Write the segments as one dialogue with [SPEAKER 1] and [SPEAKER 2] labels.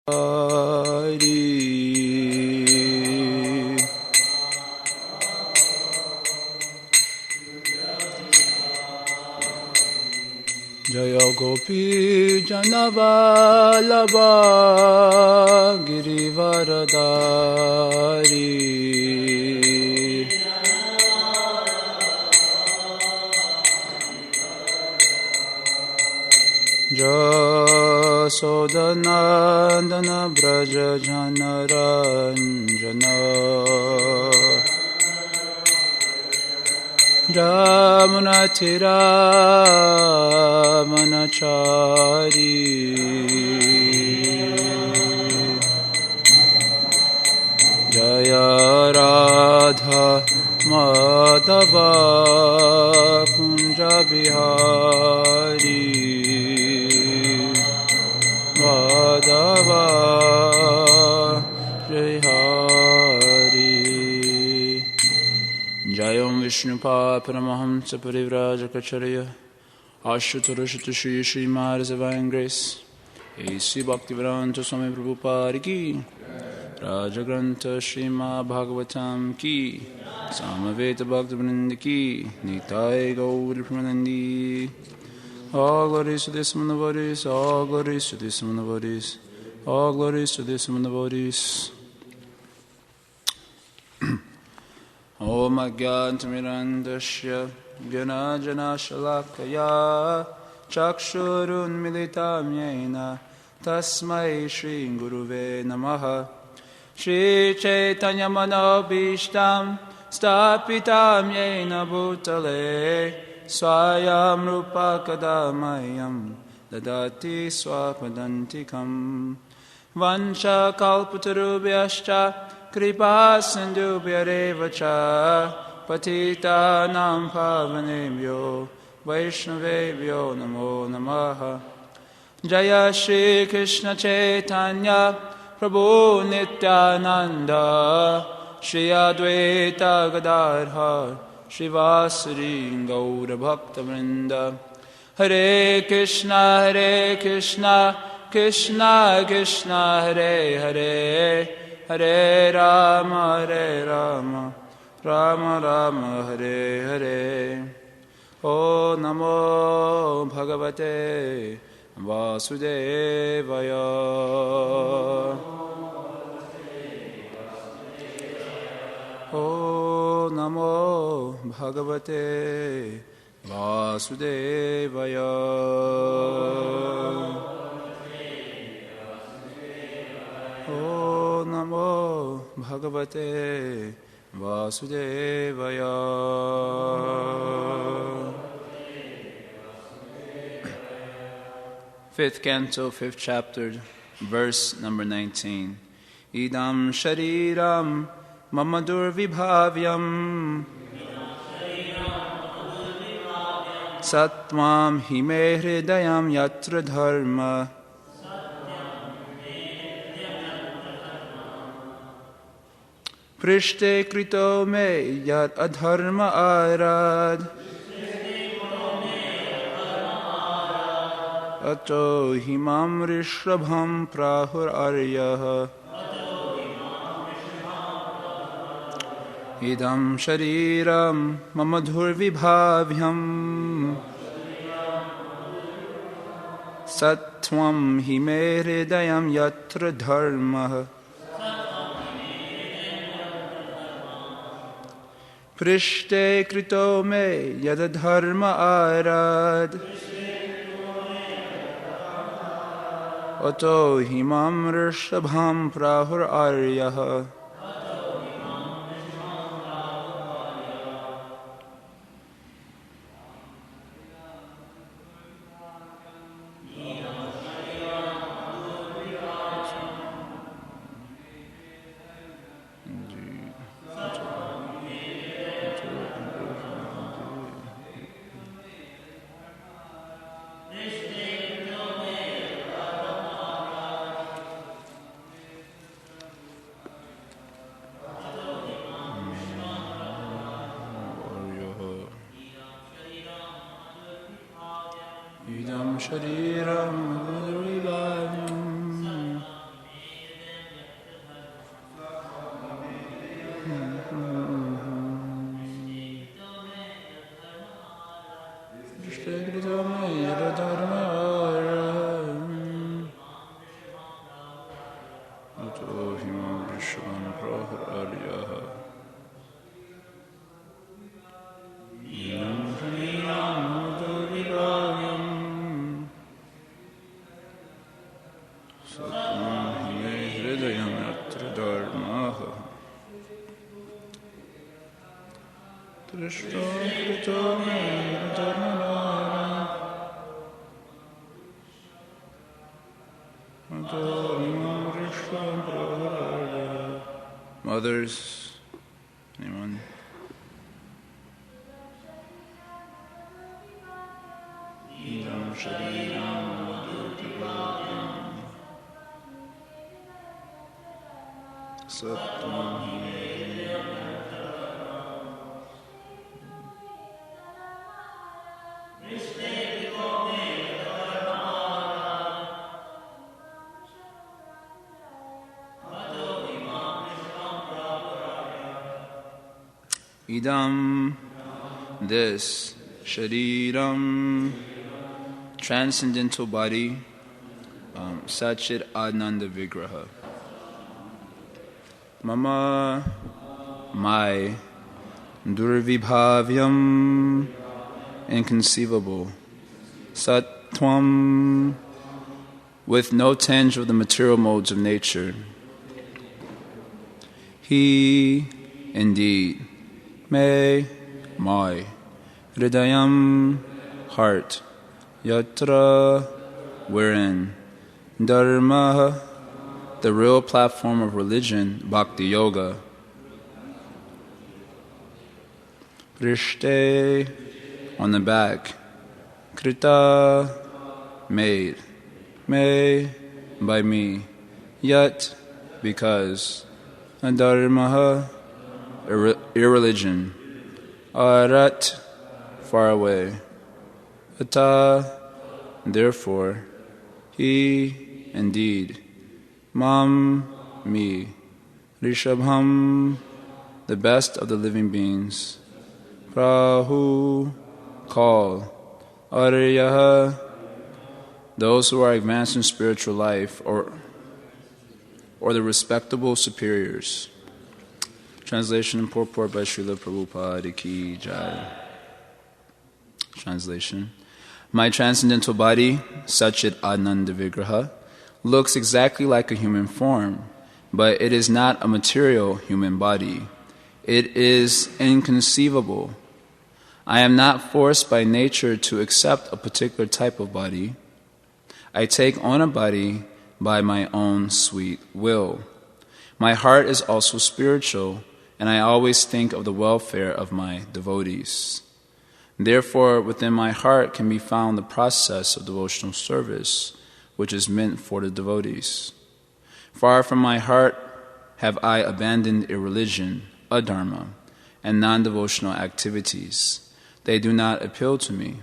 [SPEAKER 1] Jaya Gopi Janavallabha Girivaradari Jasodanandana Braja Janaranjana Jamunatira Manachari Jaya Radha Madhava Kunja Bihari Madhava Jai Jayam Vishnupa Paramahamsa Parivraja Kacharya Ashutarashita Shri Shri Madhavang Grace A.C. Bhaktivedanta Swami Prabhupada Ki Rajagranta Srimad Bhagavatam Ki Samaveta Bhaktivinoda Ki Nitai Gauri Pramanandi All glories to this Manavaris, all glories to this Manavaris, all glories to this Manavaris. Om Agyantamirandasya Gyanajana Shalakaya Chakshurun Militam Yena Tasmai Shri Guruve Namaha Shri Chaitanya Manobishtam Stapitam Yena Bhutale Swayam Rupa Kadamayam Dadati Swapadantikam Vancha Kalpatarubhyascha Kripa Sindhubhyareva cha Patitanam Pavanebhyo Vaishnavebhyo Namo Namaha Jaya Shri Krishna Chaitanya Prabhu Nityananda Shri Advaita Gadadhar Shri Vasari Gaura Bhakta Vrinda Hare Krishna Krishna Krishna Hare Hare Hare Rama, Rama Rama, Hare Hare. O Namo Bhagavate Vasudevaya. O Namo Bhagavate Vasudevaya. Namo Bhagavate Vasudevaya. Fifth canto, fifth chapter, verse number 19. Idam shariram mama durvibhavyam Satvam hime hridayam yatra dharma Prishte krito me yat adharma arad Ato himam rishabham prahur aryah Idam shariram mamadhur vibhavyam Sattvam hime hridayam yatra dharma Prishte krito me yadadharma arad Oto himam rishabham prahur aryah Idam shariram Mothers, anyone? Idam, this, shariram, transcendental body, Satchit Ananda Vigraha. Mama, my, Durvibhavyam, inconceivable, Sattvam, with no tinge of the material modes of nature. He, indeed, may, my, Hridayam, heart, Yatra, wherein, Dharma, the real platform of religion, Bhakti Yoga. Prishte, on the back, Krita, made, may, by me, yet, because, Dharma, irreligion, Arat, far away, Ata, therefore, he, indeed, Mam, me, Rishabham, the best of the living beings, Prahu, call, Aryaha, those who are advanced in spiritual life, or the respectable superiors. Translation and purport by Srila Prabhupada Ki Jai. Translation. My transcendental body, Satchit Ananda Vigraha, looks exactly like a human form, but it is not a material human body. It is inconceivable. I am not forced by nature to accept a particular type of body. I take on a body by my own sweet will. My heart is also spiritual, and I always think of the welfare of my devotees. Therefore, within my heart can be found the process of devotional service, which is meant for the devotees. Far from my heart have I abandoned irreligion, adharma, and non-devotional activities. They do not appeal to me.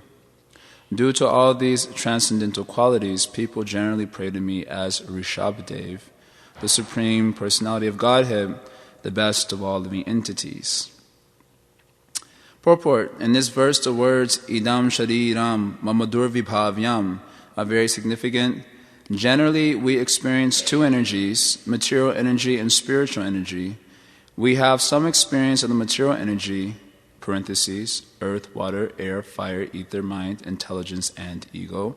[SPEAKER 1] Due to all these transcendental qualities, people generally pray to me as Rishabhadev, the Supreme Personality of Godhead, the best of all living entities. Purport. In this verse, the words idam shariram mamadur vibhavyam are very significant. Generally, we experience two energies, material energy and spiritual energy. We have some experience of the material energy, parentheses, earth, water, air, fire, ether, mind, intelligence, and ego.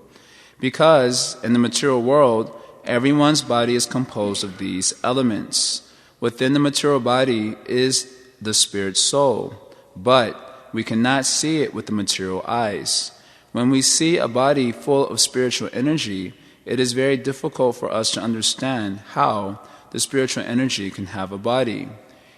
[SPEAKER 1] Because in the material world, everyone's body is composed of these elements. Within the material body is the spirit soul, but we cannot see it with the material eyes. When we see a body full of spiritual energy, it is very difficult for us to understand how the spiritual energy can have a body.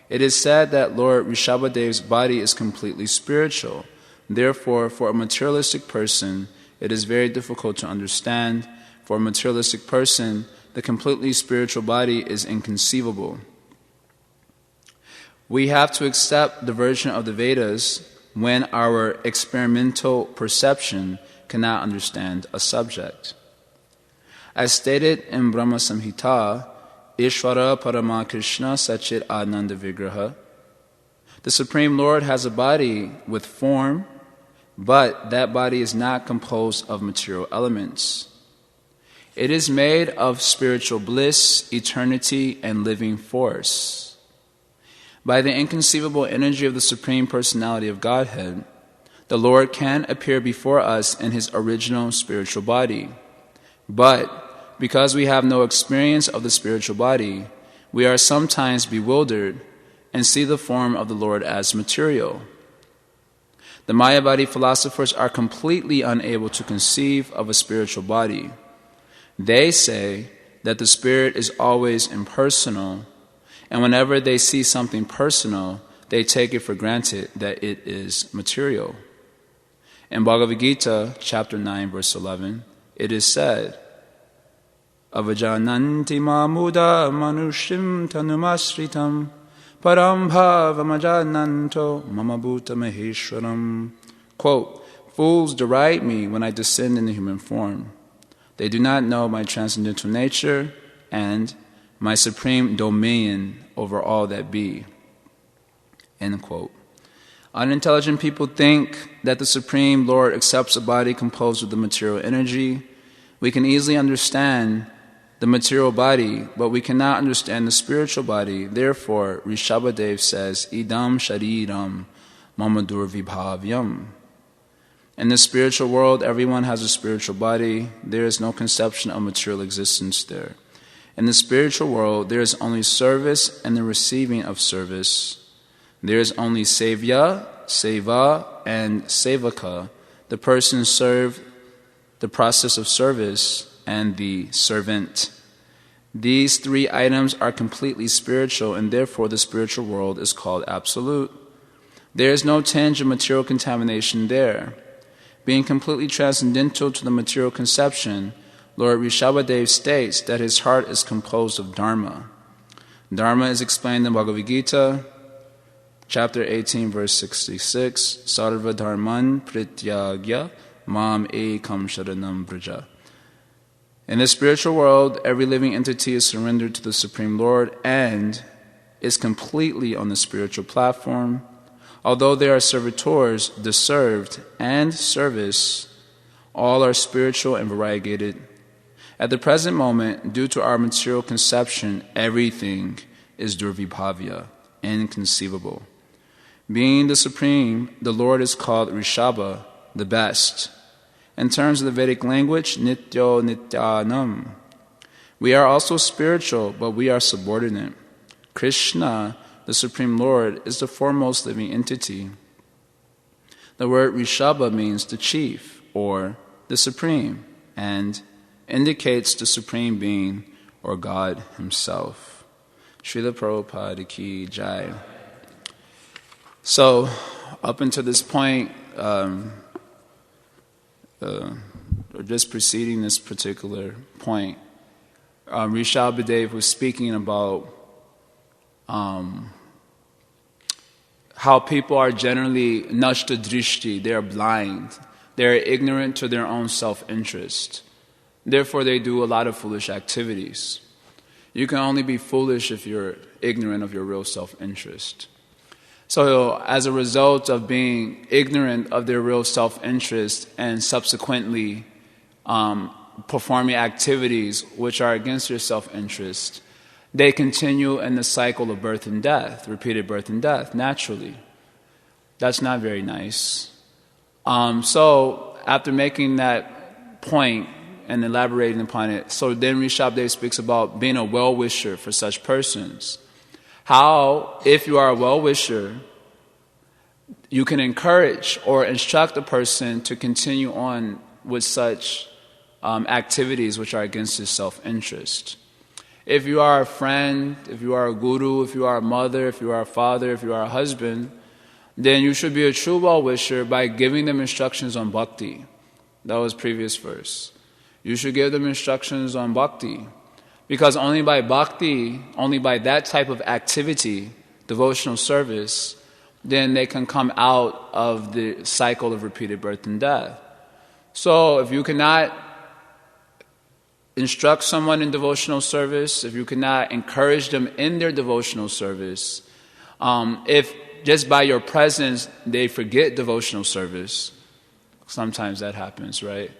[SPEAKER 1] It is said that Lord Rishabhadev's body is completely spiritual. Therefore, for a materialistic person, it is very difficult to understand. For a materialistic person, the completely spiritual body is inconceivable. We have to accept the version of the Vedas when our experimental perception cannot understand a subject. As stated in Brahma Samhita, Ishvara Parama Krishna Satchit Ananda Vigraha, The Supreme Lord has a body with form, but that body is not composed of material elements. It is made of spiritual bliss, eternity, and living force. By the inconceivable energy of the Supreme Personality of Godhead, the Lord can appear before us in his original spiritual body. But because we have no experience of the spiritual body, we are sometimes bewildered and see the form of the Lord as material. The Mayavadi philosophers are completely unable to conceive of a spiritual body. They say that the spirit is always impersonal, and whenever they see something personal, they take it for granted that it is material. In Bhagavad Gita, chapter 9, verse 11, it is said, Avajananti mamuda manushim tanumasritam param bhavamajananto mamabhuta maheshwaram. Quote, fools deride me when I descend in the human form. They do not know my transcendental nature and my supreme dominion over all that be. End quote. Unintelligent people think that the Supreme Lord accepts a body composed of the material energy. We can easily understand the material body, but we cannot understand the spiritual body. Therefore, Rishabhadev says, Idam shariram mamadur vibhavyam. In the spiritual world, everyone has a spiritual body. There is no conception of material existence there. In the spiritual world, there is only service and the receiving of service. There is only sevya, seva, and sevaka, the person served, the process of service, and the servant. These three items are completely spiritual, and therefore the spiritual world is called absolute. There is no tinge of material contamination there. Being completely transcendental to the material conception, Lord Rishabhadev states that his heart is composed of Dharma. Dharma is explained in Bhagavad Gita, chapter 18, verse 66, Sarva Dharman Prityagya Mam Ekam Sharanam Braja. In the spiritual world, every living entity is surrendered to the Supreme Lord and is completely on the spiritual platform. Although there are servitors, the served, and service, all are spiritual and variegated. At the present moment, due to our material conception, everything is durvibhavya, inconceivable. Being the Supreme, the Lord is called Rishabha, the best. In terms of the Vedic language, Nityo Nityanam. We are also spiritual, but we are subordinate. Krishna, the Supreme Lord, is the foremost living entity. The word Rishabha means the chief, or the supreme, and indicates the Supreme Being, or God Himself. Srila Prabhupada Ki Jai. So, up until this point, or just preceding this particular point, Rishabhadev was speaking about how people are generally nashta drishti, they are blind, they are ignorant to their own self-interest. Therefore, they do a lot of foolish activities. You can only be foolish if you're ignorant of your real self-interest. So, as a result of being ignorant of their real self-interest and subsequently performing activities which are against their self-interest, they continue in the cycle of birth and death, repeated birth and death, naturally. That's not very nice. So, after making that point and elaborating upon it, so then Rishabhadev speaks about being a well-wisher for such persons. How, if you are a well-wisher, you can encourage or instruct a person to continue on with such activities which are against his self-interest. If you are a friend, if you are a guru, if you are a mother, if you are a father, if you are a husband, then you should be a true well-wisher by giving them instructions on bhakti. That was previous verse. You should give them instructions on bhakti. Because only by bhakti, only by that type of activity, devotional service, then they can come out of the cycle of repeated birth and death. So if you cannot instruct someone in devotional service, if you cannot encourage them in their devotional service, if just by your presence, they forget devotional service. Sometimes that happens, right?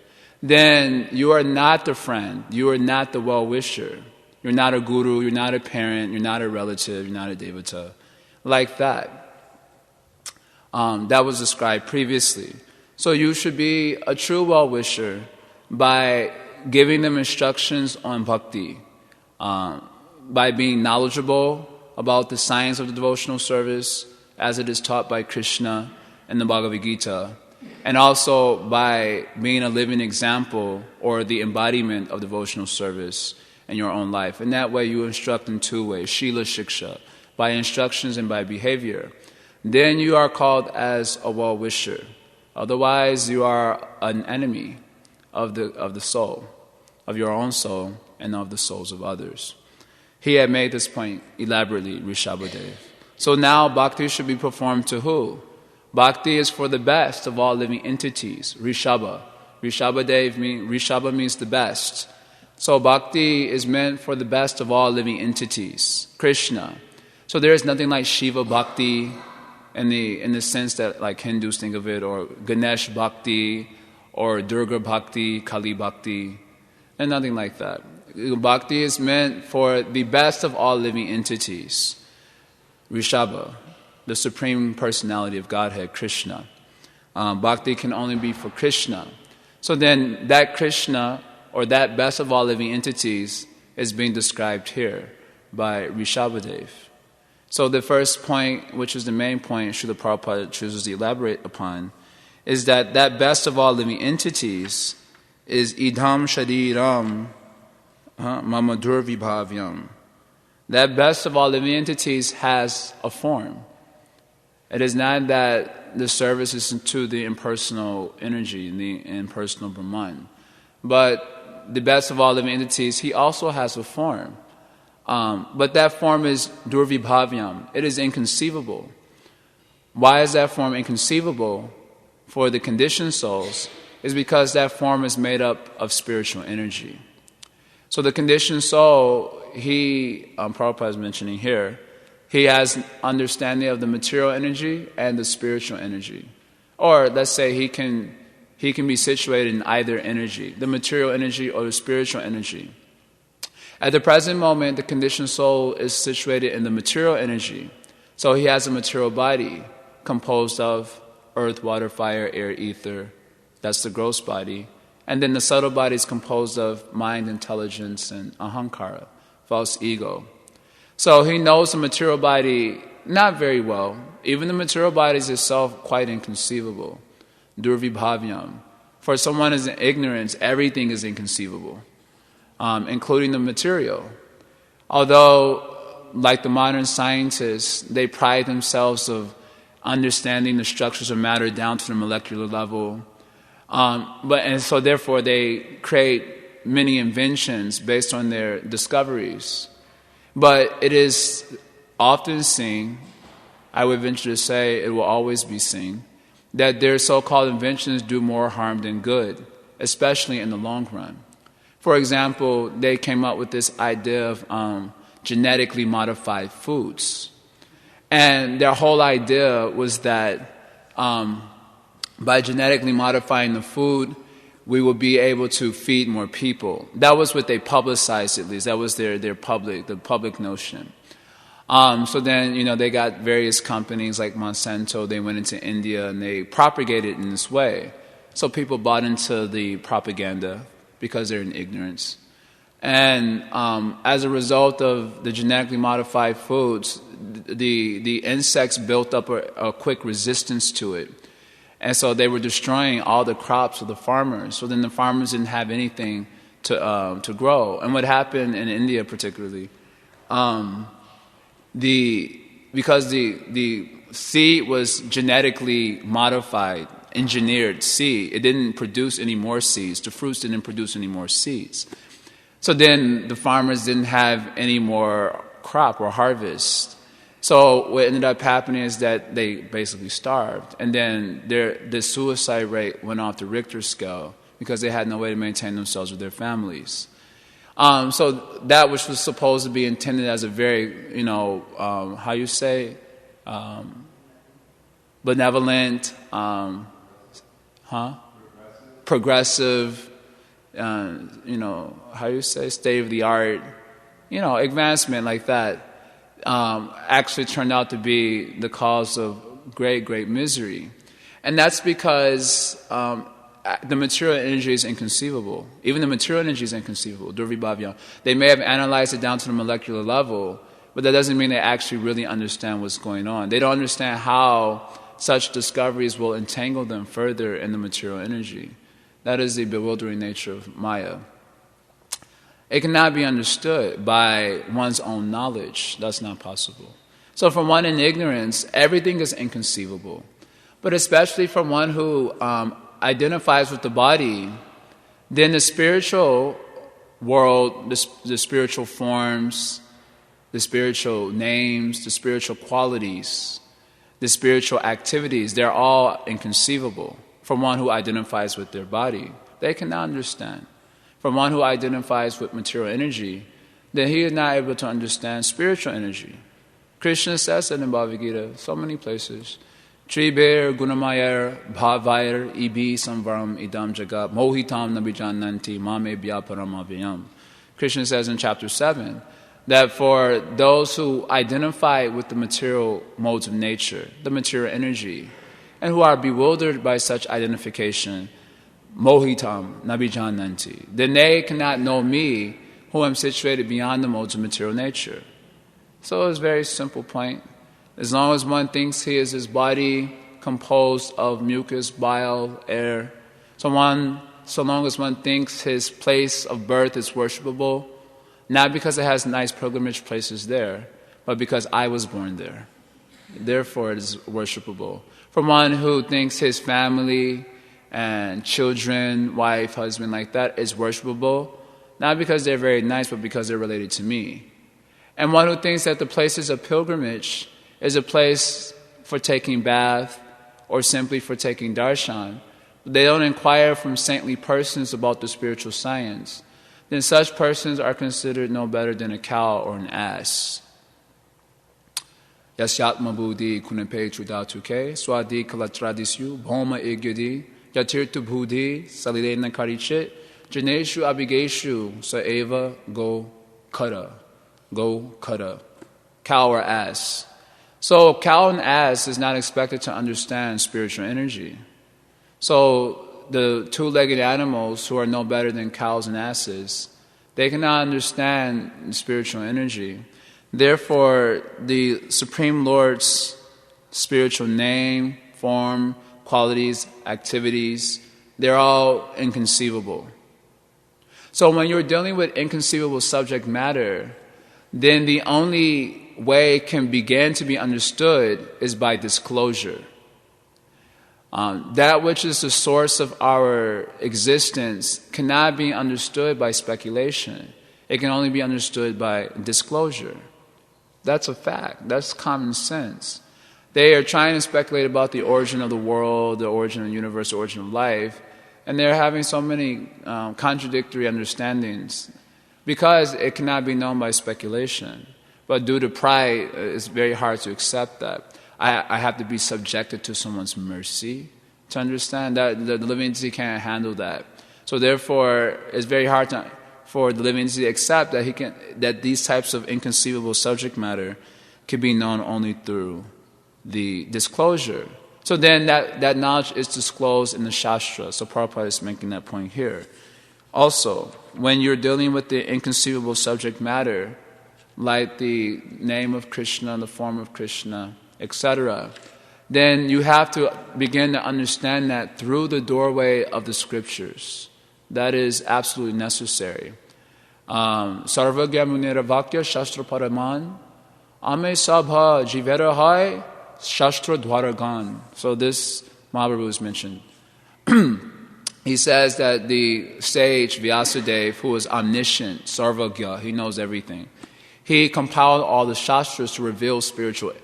[SPEAKER 1] Then you are not the friend. You are not the well-wisher. You're not a guru. You're not a parent. You're not a relative. You're not a devata. Like that. That was described previously. So you should be a true well-wisher by giving them instructions on bhakti, by being knowledgeable about the science of the devotional service as it is taught by Krishna in the Bhagavad Gita, and also by being a living example or the embodiment of devotional service in your own life. And that way you instruct in two ways, Shila Shiksha, by instructions and by behavior. Then you are called as a well-wisher. Otherwise, you are an enemy of the soul, of your own soul, and of the souls of others. He had made this point elaborately, Rishabhadev. So now bhakti should be performed to who? Bhakti is for the best of all living entities, Rishabha. Rishabha means the best. So bhakti is meant for the best of all living entities, Krishna. So there is nothing like Shiva Bhakti in the sense that like Hindus think of it, or Ganesh Bhakti, or Durga Bhakti, Kali Bhakti, and nothing like that. Bhakti is meant for the best of all living entities, Rishabha, the Supreme Personality of Godhead, Krishna. Bhakti can only be for Krishna. So then that Krishna, or that best of all living entities, is being described here by Rishabhadev. So the first point, which is the main point Srila Prabhupada chooses to elaborate upon, is that best of all living entities is idham shariram mama durvibhavyam. That best of all living entities has a form. It is not that the service is to the impersonal energy, the impersonal Brahman. But the best of all living entities, he also has a form. But that form is durvibhavyam. It is inconceivable. Why is that form inconceivable for the conditioned souls? Is because that form is made up of spiritual energy. So the conditioned soul, Prabhupada is mentioning here, he has understanding of the material energy and the spiritual energy. Or let's say he can be situated in either energy, the material energy or the spiritual energy. At the present moment, the conditioned soul is situated in the material energy. So he has a material body composed of earth, water, fire, air, ether. That's the gross body. And then the subtle body is composed of mind, intelligence, and ahankara, false ego. So he knows the material body not very well. Even the material body is itself quite inconceivable. Durvibhavyam. For someone who is in ignorance, everything is inconceivable, including the material. Although, like the modern scientists, they pride themselves of understanding the structures of matter down to the molecular level. And so therefore they create many inventions based on their discoveries. But it is often seen, I would venture to say it will always be seen, that their so-called inventions do more harm than good, especially in the long run. For example, they came up with this idea of genetically modified foods. And their whole idea was that by genetically modifying the food, we will be able to feed more people. That was what they publicized, at least. That was the public notion. So then, they got various companies like Monsanto. They went into India and they propagated it in this way. So people bought into the propaganda because they're in ignorance. And as a result of the genetically modified foods, the insects built up a quick resistance to it. And so they were destroying all the crops of the farmers. So then the farmers didn't have anything to grow. And what happened in India particularly, because the seed was genetically modified, engineered seed, it didn't produce any more seeds. The fruits didn't produce any more seeds. So then the farmers didn't have any more crop or harvest. So what ended up happening is that they basically starved. And then the suicide rate went off the Richter scale because they had no way to maintain themselves with their families. So that which was supposed to be intended as a very, benevolent, progressive, how you say, state of the art, advancement like that, actually turned out to be the cause of great, great misery. And that's because the material energy is inconceivable. Even the material energy is inconceivable. Durvibhavya. They may have analyzed it down to the molecular level, but that doesn't mean they actually really understand what's going on. They don't understand how such discoveries will entangle them further in the material energy. That is the bewildering nature of Maya. It cannot be understood by one's own knowledge. That's not possible. So for one in ignorance, everything is inconceivable. But especially for one who identifies with the body, then the spiritual world, the spiritual forms, the spiritual names, the spiritual qualities, the spiritual activities, they're all inconceivable for one who identifies with their body. They cannot understand. For one who identifies with material energy, then he is not able to understand spiritual energy. Krishna says it in Bhagavad Gita, so many places. Tribir gunamayar bhavair ibi samvaram idam jagat mohitam nabijannanti mame bhyaparamavayam. Krishna says in chapter 7 that for those who identify with the material modes of nature, the material energy, and who are bewildered by such identification, mohitam nabijannanti, then they cannot know me, who am situated beyond the modes of material nature. So it's a very simple point. As long as one thinks he is his body composed of mucus, bile, air, so long as one thinks his place of birth is worshipable, not because it has nice pilgrimage places there, but because I was born there. Therefore it is worshipable. For one who thinks his family and children, wife, husband like that is worshipable, not because they're very nice, but because they're related to me. And one who thinks that the places of pilgrimage is a place for taking bath or simply for taking darshan, they don't inquire from saintly persons about the spiritual science, then such persons are considered no better than a cow or an ass. Yasyatma buddhi kunepe chudatuke swadi kalatradisyu bhoma egyudi yatirtu buddhi salilena karichit janeshu abigeshu saeva go kata. Cow or ass. So cow and ass is not expected to understand spiritual energy. So the two-legged animals who are no better than cows and asses, they cannot understand spiritual energy. Therefore, the Supreme Lord's spiritual name, form, qualities, activities, they're all inconceivable. So when you're dealing with inconceivable subject matter, then the only way it can begin to be understood is by disclosure. That which is the source of our existence cannot be understood by speculation. It can only be understood by disclosure. That's a fact. That's common sense. They are trying to speculate about the origin of the world, the origin of the universe, the origin of life, and they're having so many contradictory understandings because it cannot be known by speculation. But due to pride, it's very hard to accept that. I have to be subjected to someone's mercy to understand that the living entity can't handle that. So therefore, it's very hard for the living entity to accept that these types of inconceivable subject matter can be known only through the disclosure. So then that knowledge is disclosed in the Shastra. So Prabhupada is making that point here. Also, when you're dealing with the inconceivable subject matter, like the name of Krishna, the form of Krishna, etc., then you have to begin to understand that through the doorway of the scriptures. That is absolutely necessary. Sarvagya munira vakya shastra paraman ame sabha jivera hai shastra dwaragan. So this Mahaprabhu is mentioned. He says that the sage Vyasadeva, who is omniscient, Sarvagya, he knows everything. He compiled all the Shastras to reveal spiritual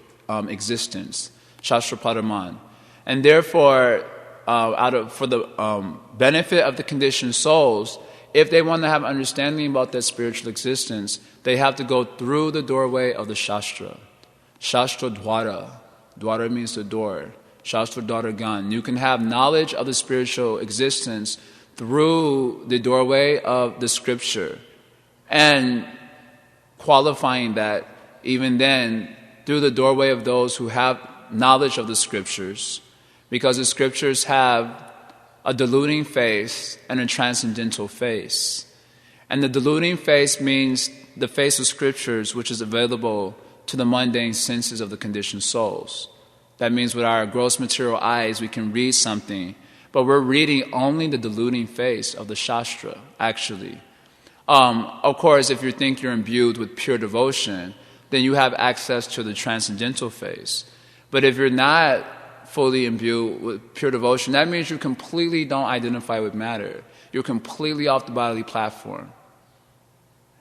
[SPEAKER 1] existence, Shastra Paraman. And therefore, for the benefit of the conditioned souls, if they want to have understanding about that spiritual existence, they have to go through the doorway of the Shastra. Shastra Dwara. Dwara means the door. Shastra Daughter Gan. You can have knowledge of the spiritual existence through the doorway of the scripture, and qualifying that even then through the doorway of those who have knowledge of the scriptures, because the scriptures have a deluding face and a transcendental face. And the deluding face means the face of scriptures which is available to the mundane senses of the conditioned souls. That means with our gross material eyes we can read something, but we're reading only the deluding face of the Shastra, actually. Of course, if you think you're imbued with pure devotion, then you have access to the transcendental face. But if you're not fully imbued with pure devotion, that means you completely don't identify with matter. You're completely off the bodily platform.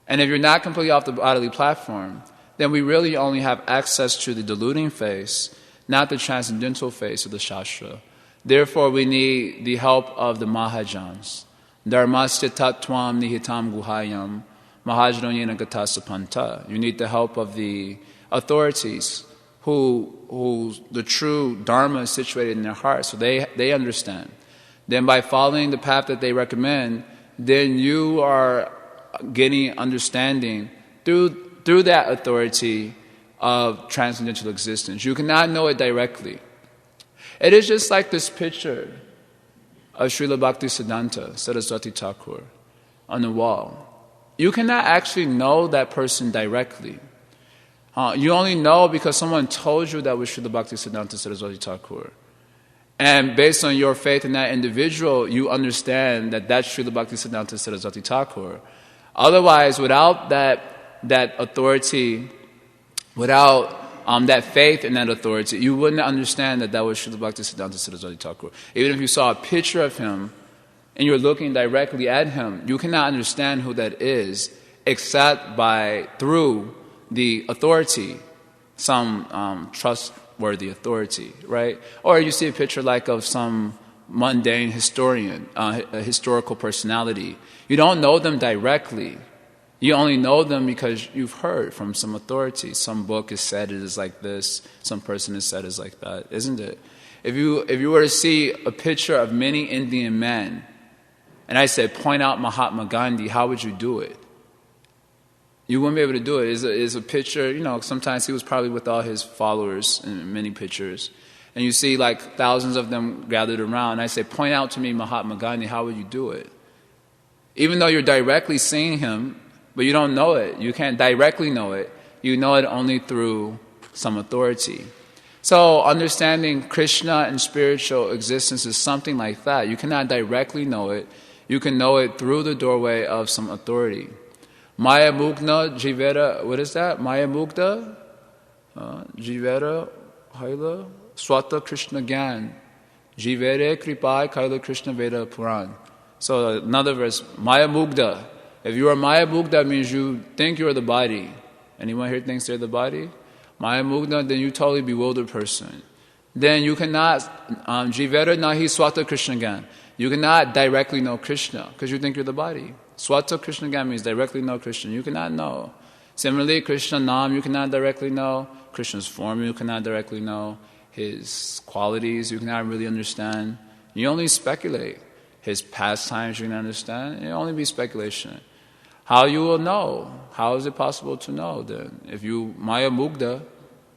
[SPEAKER 1] And if you're not completely off the bodily platform, then we really only have access to the deluding face, not the transcendental face of the Shastra. Therefore, we need the help of the Mahajans. Dharmasya tattvam nihitam guhayam mahajanoyena gatasapanta. You need the help of the authorities who the true Dharma is situated in their heart, so they understand. Then by following the path that they recommend, then you are getting understanding through that authority of transcendental existence. You cannot know it directly. It is just like this picture of Srila Bhaktisiddhanta Saraswati Thakur on the wall. You cannot actually know that person directly. You only know because someone told you that was Srila Bhaktisiddhanta Saraswati Thakur. And based on your faith in that individual, you understand that that's Srila Bhaktisiddhanta Saraswati Thakur. Otherwise, without that authority, without that faith in that authority, you wouldn't understand that was Srila Bhaktisiddhanta Saraswati Thakur. Even if you saw a picture of him and you're looking directly at him, you cannot understand who that is except through the authority, some trustworthy authority, right? Or you see a picture like of some mundane historian, a historical personality. You don't know them directly. You only know them because you've heard from some authority. Some book has said it is like this. Some person has said it is like that, isn't it? If you were to see a picture of many Indian men, and I said, point out Mahatma Gandhi, how would you do it? You wouldn't be able to do it. It's a picture, sometimes he was probably with all his followers in many pictures. And you see like thousands of them gathered around. And I say, point out to me Mahatma Gandhi, how would you do it? Even though you're directly seeing him, but you don't know it. You can't directly know it. You know it only through some authority. So understanding Krishna and spiritual existence is something like that. You cannot directly know it. You can know it through the doorway of some authority. Maya Mugna Jivera, what is that? Maya Mugda Jivera Haila Swata Krishna Gyan Jivere Kripai Kaila Krishna Veda Puran. So another verse, Maya Mugda. If you are Maya Mugda, that means you think you're the body. Anyone here thinks they're the body? Maya Mugda, then you totally bewildered person. Then you cannot, Jivera Nahi Swata Krishna Gyan. You cannot directly know Krishna because you think you're the body. Swata Krishna Gyan means directly know Krishna. You cannot know. Similarly, Krishna Nam, you cannot directly know. Krishna's form, you cannot directly know. His qualities, you cannot really understand. You only speculate. His pastimes, you can understand. It'll only be speculation. How you will know? How is it possible to know then? If you Maya Mugda,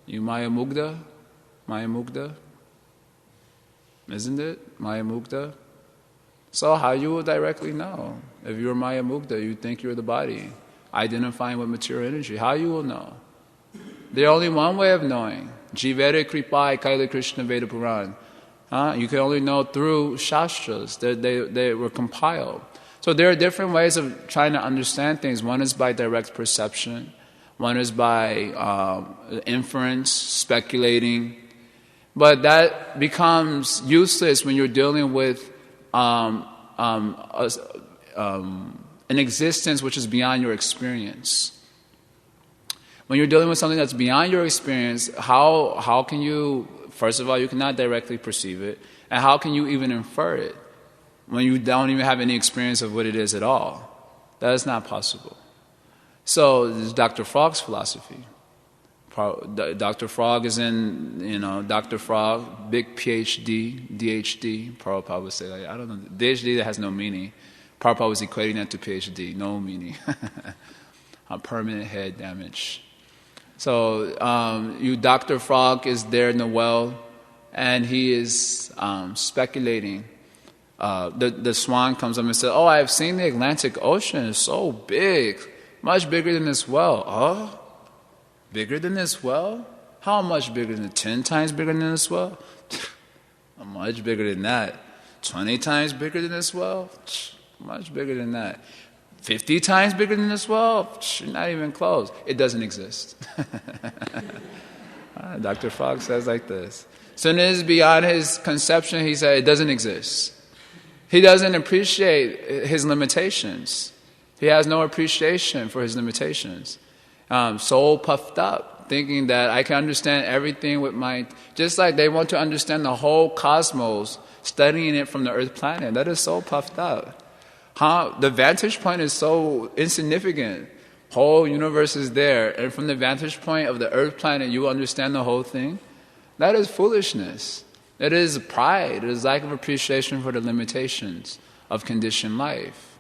[SPEAKER 1] Maya Mugda, isn't it? Maya Mugda. So how you will directly know? If you're Maya Mugda, you think you're the body, identifying with material energy. How you will know? There's only one way of knowing. Jivere Kripai Kaila Krishna Veda Puran. You can only know through Shastras. They were compiled. So there are different ways of trying to understand things. One is by direct perception. One is by inference, speculating. But that becomes useless when you're dealing with an existence which is beyond your experience. When you're dealing with something that's beyond your experience, how can you, first of all, you cannot directly perceive it, and how can you even infer it when you don't even have any experience of what it is at all? That is not possible. So this is Dr. Frog's philosophy. Dr. Frog is in, Dr. Frog, big PhD, DHD. Prabhupada would say, like, I don't know, DHD that has no meaning. Prabhupada was equating that to PhD, no meaning. Permanent head damage. So Dr. Frog is there in the well, and he is speculating. The swan comes up and says, "Oh, I've seen the Atlantic Ocean. It's so big, much bigger than this well." Oh, bigger than this well? How much bigger than 10 times bigger than this well? Much bigger than that. 20 times bigger than this well? Much bigger than that. 50 times bigger than this well? Not even close. It doesn't exist. Dr. Frog says like this. Soon as beyond his conception, he said it doesn't exist. He doesn't appreciate his limitations. He has no appreciation for his limitations. So puffed up, thinking that I can understand everything with my... Just like they want to understand the whole cosmos, studying it from the Earth planet. That is so puffed up. The vantage point is so insignificant. Whole universe is there, and from the vantage point of the Earth planet, you understand the whole thing. That is foolishness. It is pride. It is lack of appreciation for the limitations of conditioned life.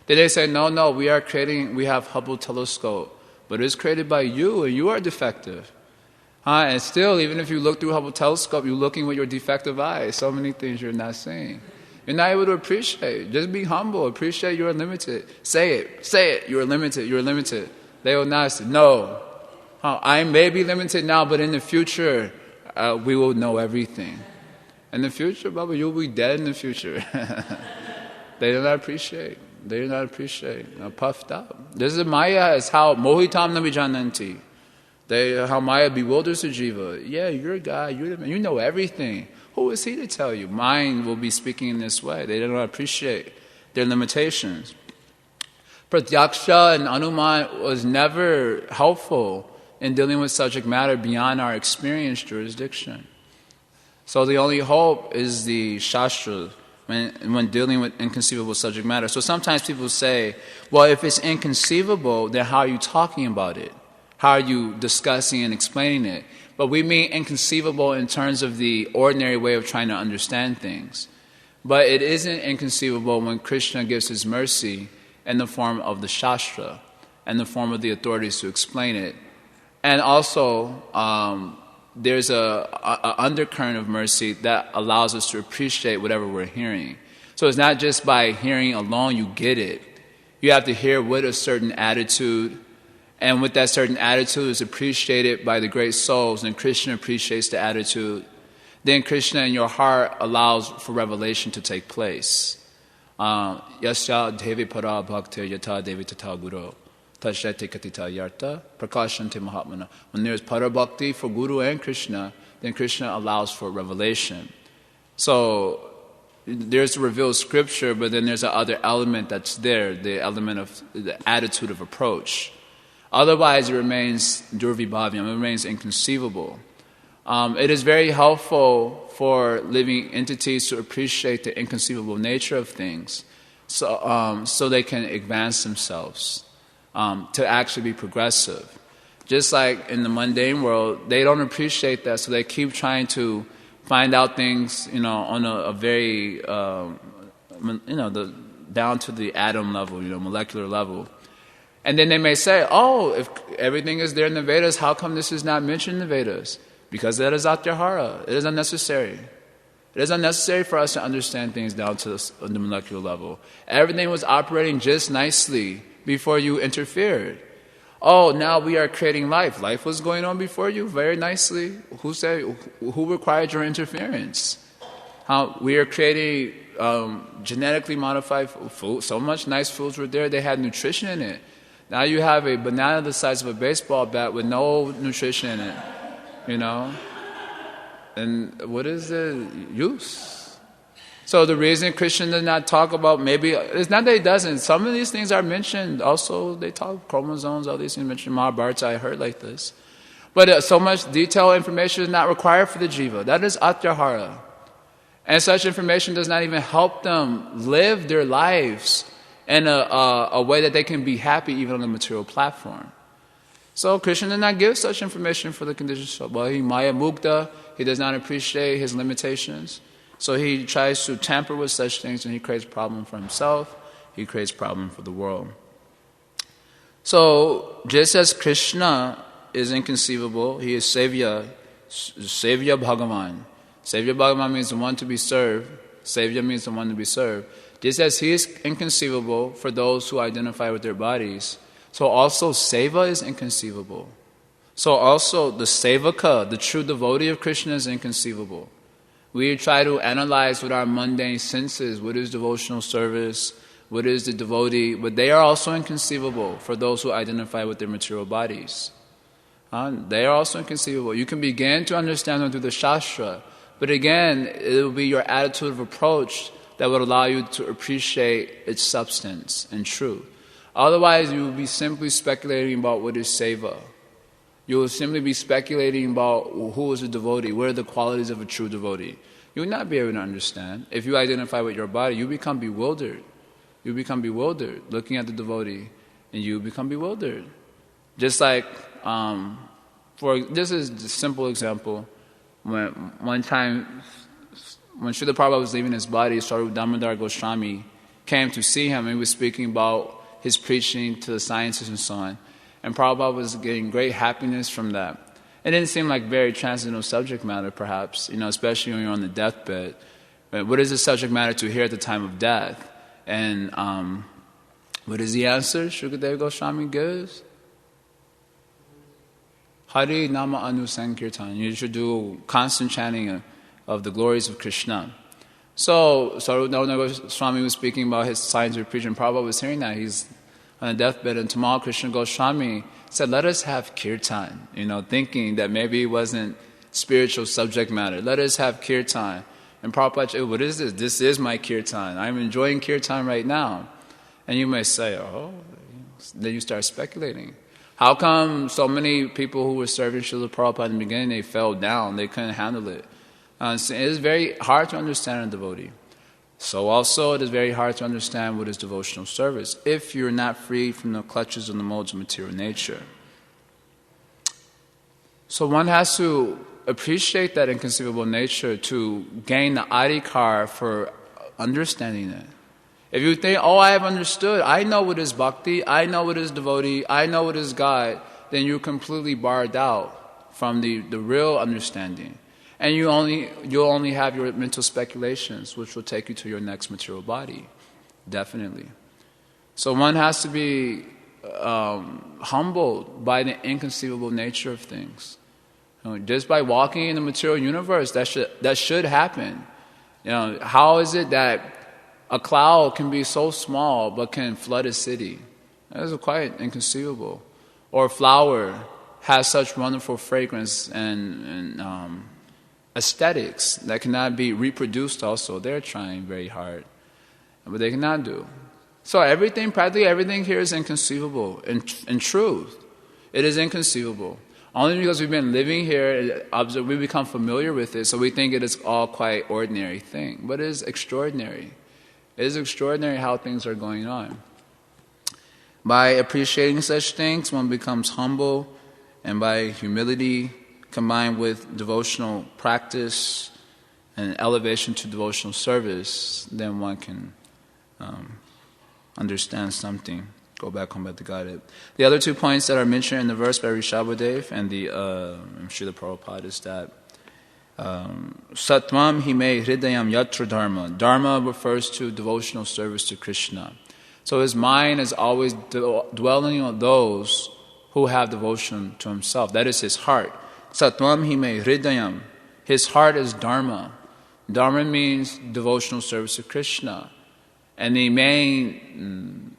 [SPEAKER 1] Then they say, no, we have Hubble telescope, but it's created by you, and you are defective. And still, even if you look through Hubble telescope, you're looking with your defective eyes. So many things you're not seeing. You're not able to appreciate. Just be humble. Appreciate you are limited. Say it. You are limited. They will not say, no. I may be limited now, but in the future, we will know everything. In the future, Baba, you'll be dead in the future. They do not appreciate. Puffed up. This is Maya. Is how mohitam navijananti. How Maya bewilders the jiva. Yeah, you're a guy. You know everything. Who is he to tell you? Mind will be speaking in this way. They don't appreciate their limitations. Pratyaksha and Anuman was never helpful in dealing with subject matter beyond our experience jurisdiction. So the only hope is the Shastra when dealing with inconceivable subject matter. So sometimes people say, well, if it's inconceivable, then how are you talking about it? How are you discussing and explaining it? But we mean inconceivable in terms of the ordinary way of trying to understand things. But it isn't inconceivable when Krishna gives his mercy in the form of the Shastra, and the form of the authorities to explain it. And also, there's a undercurrent of mercy that allows us to appreciate whatever we're hearing. So it's not just by hearing alone you get it. You have to hear with a certain attitude, and with that certain attitude is appreciated by the great souls, and Krishna appreciates the attitude. Then Krishna in your heart allows for revelation to take place. Yasya devi para bhaktir yata devi tata guru tashyate katita yarta prakashante mahatmana. When there's para bhakti for Guru and Krishna, then Krishna allows for revelation. So there's the revealed scripture, but then there's another element that's there, the element of the attitude of approach. Otherwise, it remains durvibhavyam, it remains inconceivable. It is very helpful for living entities to appreciate the inconceivable nature of things, so they can advance themselves, to actually be progressive. Just like in the mundane world, they don't appreciate that, so they keep trying to find out things, on a very, down to the atom level, molecular level. And then they may say, if everything is there in the Vedas, how come this is not mentioned in the Vedas? Because that is atyahara. It is unnecessary. It is unnecessary for us to understand things down to the molecular level. Everything was operating just nicely before you interfered. Now we are creating life. Life was going on before you very nicely. Who required your interference? We are creating genetically modified food. So much nice foods were there. They had nutrition in it. Now you have a banana the size of a baseball bat with no nutrition in it, And what is the use? So the reason Krishna does not talk about, maybe, it's not that he doesn't. Some of these things are mentioned. Also, they talk chromosomes, all these things mentioned in Mahabharata. I heard like this. But so much detailed information is not required for the jiva. That is atyahara. And such information does not even help them live their lives in a way that they can be happy even on the material platform. So Krishna did not give such information for the conditioned soul. Well, he Maya Mukta, he does not appreciate his limitations. So he tries to tamper with such things, and he creates problem for himself. He creates problem for the world. So just as Krishna is inconceivable, he is Sevya Bhagavan. Sevya Bhagavan means the one to be served. Sevya means the one to be served. Just as he is inconceivable for those who identify with their bodies, so also Seva is inconceivable. So also the Sevaka, the true devotee of Krishna, is inconceivable. We try to analyze with our mundane senses what is devotional service, what is the devotee, but they are also inconceivable for those who identify with their material bodies. They are also inconceivable. You can begin to understand them through the Shastra, but again, it will be your attitude of approach that would allow you to appreciate its substance and truth. Otherwise, you will be simply speculating about what is seva. You will simply be speculating about who is a devotee, what are the qualities of a true devotee. You will not be able to understand. If you identify with your body, you become bewildered. You become bewildered looking at the devotee, and you become bewildered. Just like, this is a simple example. One time, when Srila Prabhupada was leaving his body, Swarup Damodar Goswami came to see him, and he was speaking about his preaching to the sciences and so on. And Prabhupada was getting great happiness from that. It didn't seem like very transcendental subject matter, perhaps, especially when you're on the deathbed. But what is the subject matter to hear at the time of death? And what is the answer Shukadeva Goswami gives? Hari Nama Anu Sankirtan. You should do constant chanting of the glories of Krishna. So Sarvadharana Goswami was speaking about his scientific preaching. Prabhupada was hearing that. He's on a deathbed, and Tamal Krishna Goswami said, let us have kirtan, thinking that maybe it wasn't spiritual subject matter. Let us have kirtan. And Prabhupada said, what is this? This is my kirtan. I'm enjoying kirtan right now. And you may say, then you start speculating. How come so many people who were serving Srila Prabhupada in the beginning, they fell down, they couldn't handle it? So it is very hard to understand a devotee. So also it is very hard to understand what is devotional service if you're not freed from the clutches of the modes of material nature. So one has to appreciate that inconceivable nature to gain the adhikar for understanding it. If you think, I have understood, I know what is bhakti, I know what is devotee, I know what is God, then you're completely barred out from the real understanding. And you'll only have your mental speculations, which will take you to your next material body, definitely. So one has to be humbled by the inconceivable nature of things. Just by walking in the material universe, that should happen. How is it that a cloud can be so small but can flood a city? That is quite inconceivable. Or a flower has such wonderful fragrance and aesthetics that cannot be reproduced also. They're trying very hard, but they cannot do. So practically everything here is inconceivable. In truth, it is inconceivable. Only because we've been living here, we become familiar with it, so we think it is all quite ordinary thing. But it is extraordinary. It is extraordinary how things are going on. By appreciating such things, one becomes humble, and by humility combined with devotional practice and elevation to devotional service, then one can understand something. Go back home to Godhead. The other 2 points that are mentioned in the verse by Rishabhadev and the Srila Prabhupada is that Satvam hime hridayam yatra dharma. Dharma refers to devotional service to Krishna. So his mind is always dwelling on those who have devotion to himself. That is his heart. Satvam hime hridayam. His heart is dharma. Dharma means devotional service to Krishna. And the main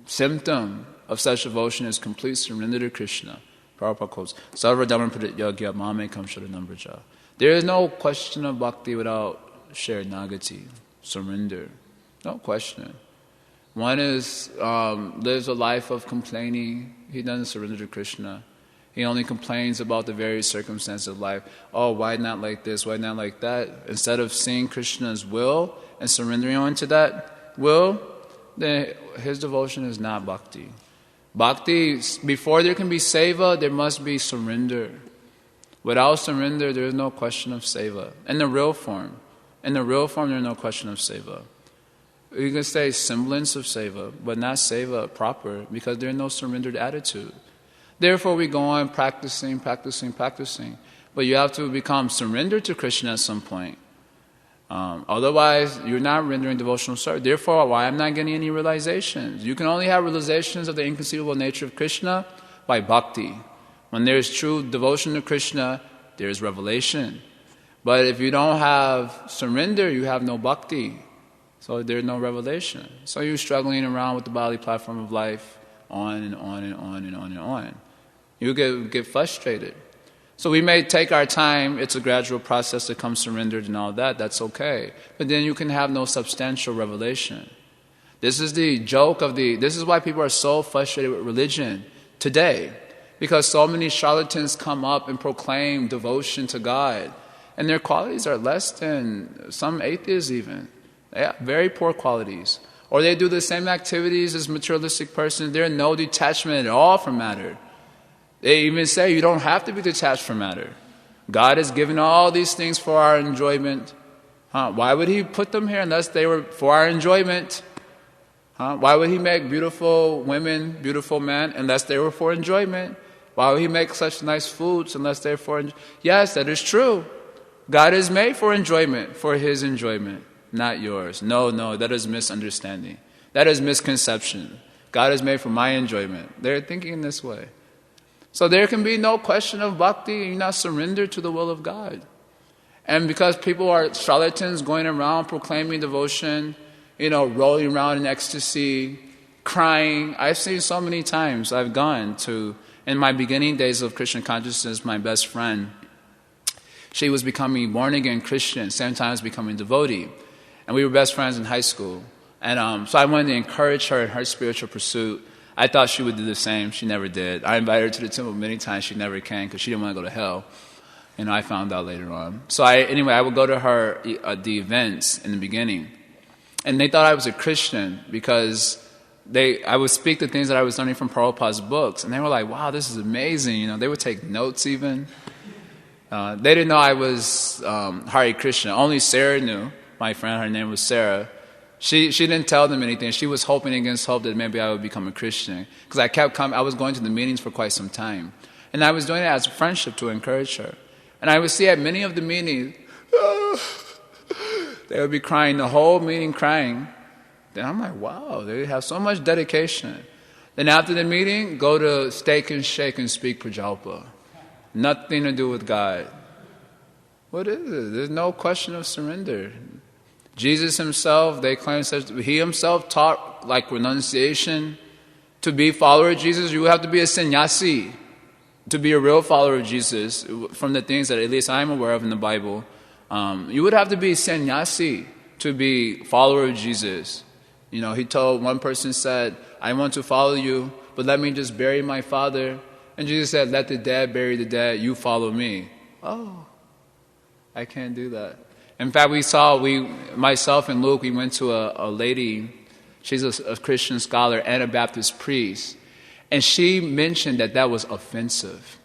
[SPEAKER 1] symptom of such devotion is complete surrender to Krishna. Prabhupada quotes, Sarva Dhamma Praditya Mame Kam Sharanambraja. There is no question of bhakti without sharanagati, surrender. No question. One lives a life of complaining. He doesn't surrender to Krishna. He only complains about the various circumstances of life. Why not like this? Why not like that? Instead of seeing Krishna's will and surrendering onto that will, then his devotion is not bhakti. Bhakti, before there can be seva, there must be surrender. Without surrender, there is no question of seva. In the real form, there is no question of seva. You can say semblance of seva, but not seva proper, because there is no surrendered attitude. Therefore, we go on practicing. But you have to become surrendered to Krishna at some point. Otherwise, you're not rendering devotional service. Therefore, why I'm not getting any realizations? You can only have realizations of the inconceivable nature of Krishna by bhakti. When there is true devotion to Krishna, there is revelation. But if you don't have surrender, you have no bhakti. So there's no revelation. So you're struggling around with the bodily platform of life, on and on and on and on and on. You get frustrated. So we may take our time. It's a gradual process to come surrendered and all that. That's okay. But then you can have no substantial revelation. This is the joke this is why people are so frustrated with religion today. Because so many charlatans come up and proclaim devotion to God. And their qualities are less than some atheists even. They have very poor qualities. Or they do the same activities as materialistic persons. There's no detachment at all from matter. They even say you don't have to be detached from matter. God has given all these things for our enjoyment. Why would He put them here unless they were for our enjoyment? Why would He make beautiful women, beautiful men, unless they were for enjoyment? Why would He make such nice foods unless they're for enjoyment? Yes, that is true. God is made for enjoyment, for His enjoyment, not yours. No, that is misunderstanding. That is misconception. God is made for my enjoyment. They're thinking this way. So there can be no question of bhakti, and you're not surrendered to the will of God. And because people are charlatans going around proclaiming devotion, rolling around in ecstasy, crying. I've seen so many times. I've gone to, in my beginning days of Krishna consciousness, my best friend, she was becoming born-again Christian, same time as becoming devotee. And we were best friends in high school. And so I wanted to encourage her in her spiritual pursuit. I thought she would do the same. She never did. I invited her to the temple many times. She never came because she didn't want to go to hell. I found out later on. So I would go to her the events in the beginning. And they thought I was a Christian because I would speak the things that I was learning from Prabhupada's books. And they were like, wow, this is amazing. They would take notes even. They didn't know I was Hare Krishna. Only Sarah knew. My friend, her name was Sarah. She didn't tell them anything. She was hoping against hope that maybe I would become a Christian. Because I kept coming. I was going to the meetings for quite some time. And I was doing it as a friendship to encourage her. And I would see at many of the meetings, they would be crying, the whole meeting crying. Then I'm like, wow, they have so much dedication. Then after the meeting, go to Steak and Shake and speak Prajalpa. Nothing to do with God. What is it? There's no question of surrender. Jesus Himself, they claim, He Himself taught like renunciation. To be a follower of Jesus, you have to be a sannyasi. To be a real follower of Jesus, from the things that at least I'm aware of in the Bible, you would have to be sannyasi to be a follower of Jesus. He told one person said, I want to follow you, but let me just bury my father. And Jesus said, let the dead bury the dead, you follow me. Oh, I can't do that. In fact, myself and Luke, we went to a lady, she's a Christian scholar and a Baptist priest, and she mentioned that was offensive,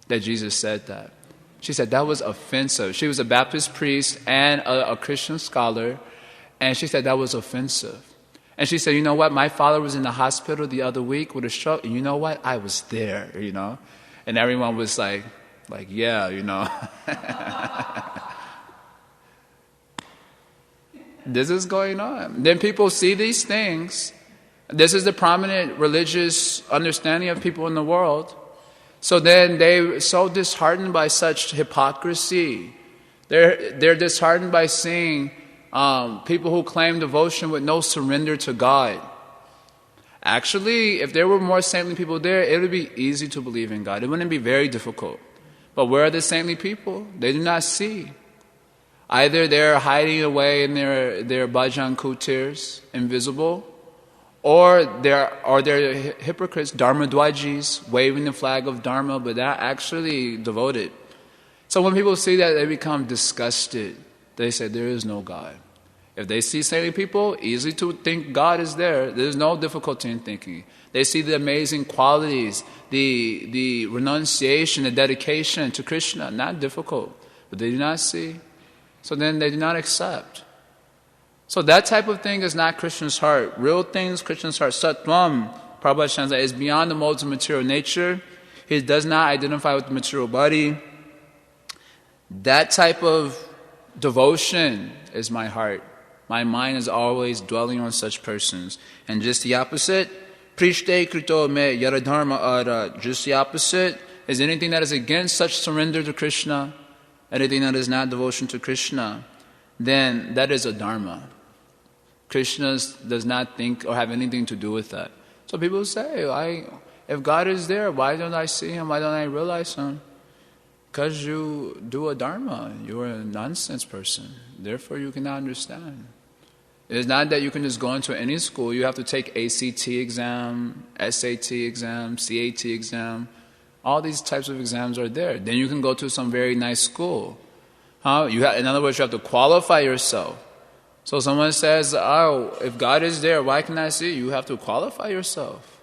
[SPEAKER 1] that Jesus said that. She said that was offensive. She was a Baptist priest and a Christian scholar, and she said that was offensive. And she said, you know what, my father was in the hospital the other week with a stroke, and you know what, I was there, And everyone was like, yeah, This is going on. Then people see these things. This is the prominent religious understanding of people in the world. So then they're so disheartened by such hypocrisy. They're disheartened by seeing people who claim devotion with no surrender to God. Actually, if there were more saintly people there, it would be easy to believe in God. It wouldn't be very difficult. But where are the saintly people? They do not see. Either they're hiding away in their bhajan kutirs, invisible, or they're hypocrites, dharmadwajis, waving the flag of dharma, but not actually devoted. So when people see that, they become disgusted. They say, there is no God. If they see saintly people, easy to think God is there. There's no difficulty in thinking. They see the amazing qualities, the renunciation, the dedication to Krishna, not difficult. But they do not see. So then they do not accept. So that type of thing is not Krishna's heart. Real things, Krishna's heart. Sattvam, Prabhupada Shanza, is beyond the modes of material nature. He does not identify with the material body. That type of devotion is my heart. My mind is always dwelling on such persons. And just the opposite, Prishte Krito Me Yaradharma Ara. Just the opposite is anything that is against such surrender to Krishna, anything that is not devotion to Krishna, then that is a dharma. Krishna does not think or have anything to do with that. So people say, if God is there, why don't I see Him? Why don't I realize Him? Because you do a dharma. You are a nonsense person. Therefore, you cannot understand. It is not that you can just go into any school. You have to take ACT exam, SAT exam, CAT exam. All these types of exams are there. Then you can go to some very nice school. In other words, you have to qualify yourself. So someone says, if God is there, why can I see? You have to qualify yourself.